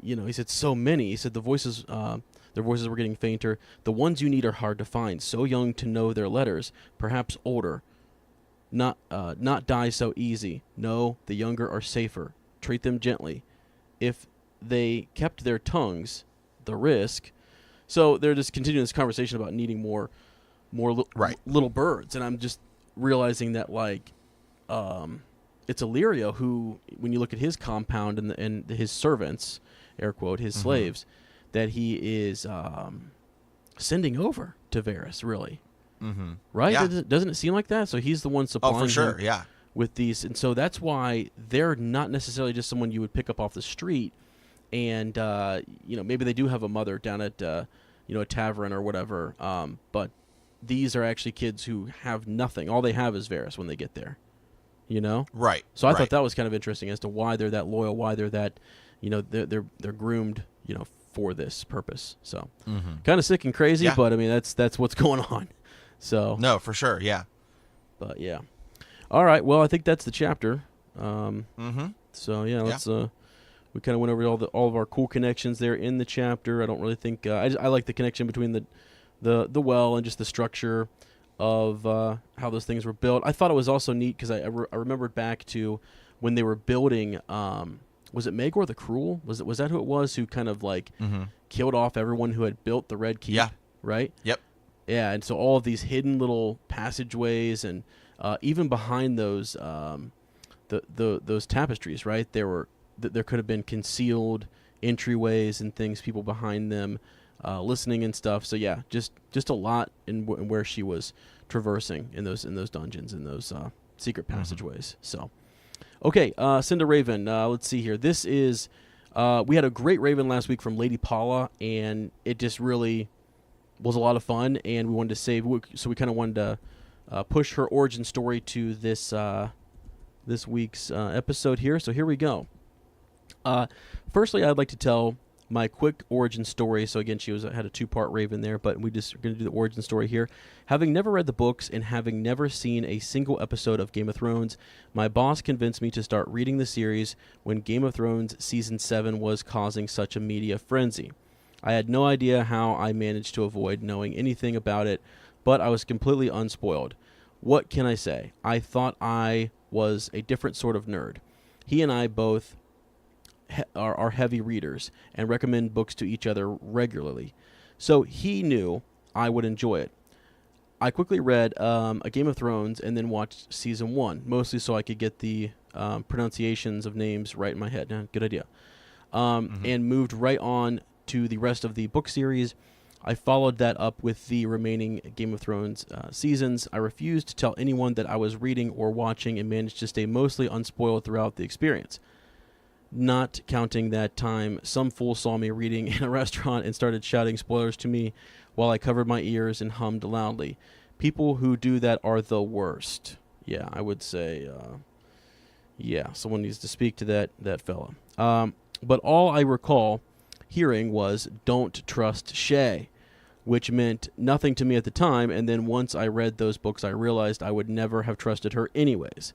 he said so many. He said their voices were getting fainter. The ones you need are hard to find. So young to know their letters, perhaps older. Not die so easy. No, the younger are safer. Treat them gently. If they kept their tongues, the risk. So they're just continuing this conversation about needing more little birds, and I'm just realizing that it's Illyrio who, when you look at his compound and his servants, air quote, his slaves, that he is sending over to Varys, really. Right? Yeah. Doesn't it seem like that? So he's the one supplying for sure, him with these. And so that's why they're not necessarily just someone you would pick up off the street. And, maybe they do have a mother down at, a tavern or whatever. But these are actually kids who have nothing. All they have is Varys when they get there, Right. So I thought that was kind of interesting as to why they're that loyal, why they're that, they're groomed, for this purpose. So kind of sick and crazy, but I mean, that's what's going on. So no, for sure, yeah. But yeah, all right. Well, I think that's the chapter. So yeah, let's We kind of went over all of our cool connections there in the chapter. I don't really think I like the connection between the well and just the structure of how those things were built. I thought it was also neat because I remembered back to when they were building. Was it Maegor the Cruel? Was that who it was who kind of like killed off everyone who had built the Red Keep? Yeah. Right. Yep. Yeah, and so all of these hidden little passageways, and even behind those those tapestries, right? There could have been concealed entryways and things, people behind them listening and stuff. So yeah, just a lot in where she was traversing in those dungeons, in those secret passageways. So, okay, Cinder Raven. Let's see here. This is we had a great Raven last week from Lady Paula, and it just really was a lot of fun, and we wanted to save. So we kind of wanted to push her origin story to this this week's episode here. So here we go. Firstly, I'd like to tell my quick origin story. So again, she had a 2-part Raven there, but we just are going to do the origin story here. Having never read the books and having never seen a single episode of Game of Thrones, my boss convinced me to start reading the series when Game of Thrones Season 7 was causing such a media frenzy. I had no idea how I managed to avoid knowing anything about it, but I was completely unspoiled. What can I say? I thought I was a different sort of nerd. He and I both are heavy readers and recommend books to each other regularly. So he knew I would enjoy it. I quickly read A Game of Thrones and then watched Season 1, mostly so I could get the pronunciations of names right in my head. Good idea. And moved right on to the rest of the book series. I followed that up with the remaining Game of Thrones seasons. I refused to tell anyone that I was reading or watching and managed to stay mostly unspoiled throughout the experience. Not counting that time some fool saw me reading in a restaurant and started shouting spoilers to me while I covered my ears and hummed loudly. People who do that are the worst. Yeah, I would say, someone needs to speak to that fella. But all I recall hearing was, "Don't trust Shay," which meant nothing to me at the time, and then once I read those books, I realized I would never have trusted her anyways.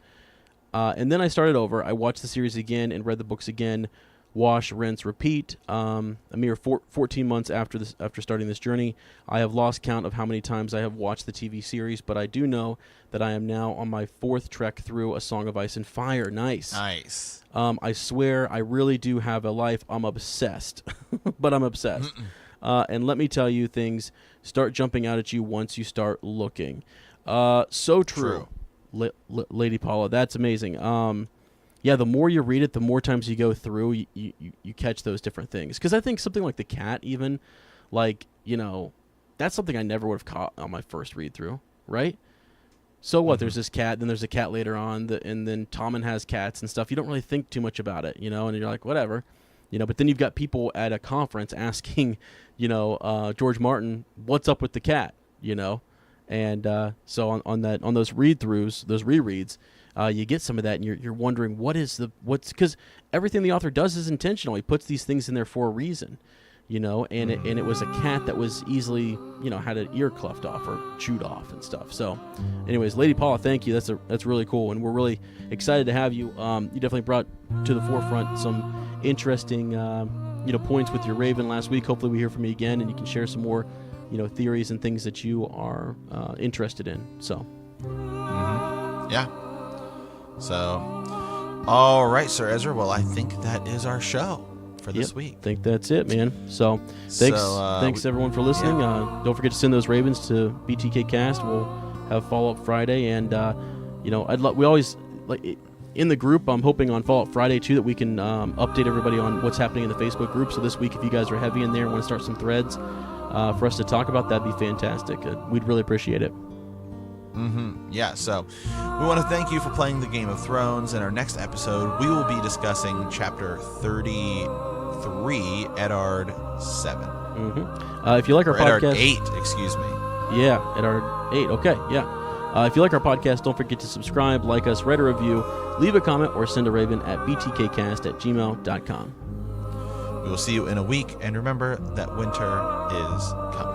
And then I started over. I watched the series again and read the books again. Wash, rinse, repeat. A mere 14 months after starting this journey, I have lost count of how many times I have watched the TV series, but I do know that I am now on my 4th trek through A Song of Ice and Fire. Nice. I swear I really do have a life. I'm obsessed. But I'm obsessed. And let me tell you, things start jumping out at you once you start looking. So true. Lady Paula, that's amazing. Yeah, the more you read it, the more times you go through, you catch those different things. Because I think something like The Cat, even, like, that's something I never would have caught on my first read through, right? So what? There's this cat, then there's a cat later on, and then Tommen has cats and stuff. You don't really think too much about it, and you're like, whatever. But then you've got people at a conference asking, George Martin, what's up with the cat, And so on those read-throughs, those rereads, you get some of that, and you're wondering what's because everything the author does is intentional. He puts these things in there for a reason, and it was a cat that was easily, had an ear cleft off or chewed off and stuff. So, anyways, Lady Paula, thank you. That's really cool, and we're really excited to have you. You definitely brought to the forefront some interesting, points with your Raven last week. Hopefully, we hear from you again, and you can share some more, theories and things that you are interested in. So, yeah. So, all right, Sir Ezra. Well, I think that is our show for this week. I think that's it, man. So, thanks everyone for listening. Yeah. Don't forget to send those Ravens to BTK Cast. We'll have follow-up Friday, and we always in the group. I'm hoping on Follow-Up Friday too that we can update everybody on what's happening in the Facebook group. So this week, if you guys are heavy in there and want to start some threads for us to talk about, that'd be fantastic. We'd really appreciate it. Yeah, so we want to thank you for playing the Game of Thrones. In our next episode, we will be discussing Chapter 33, Eddard 7. If you like our podcast... Eddard 8, excuse me. Yeah, Eddard 8, okay, yeah. If you like our podcast, don't forget to subscribe, like us, write a review, leave a comment, or send a Raven at btkcast@gmail.com. We will see you in a week, and remember that winter is coming.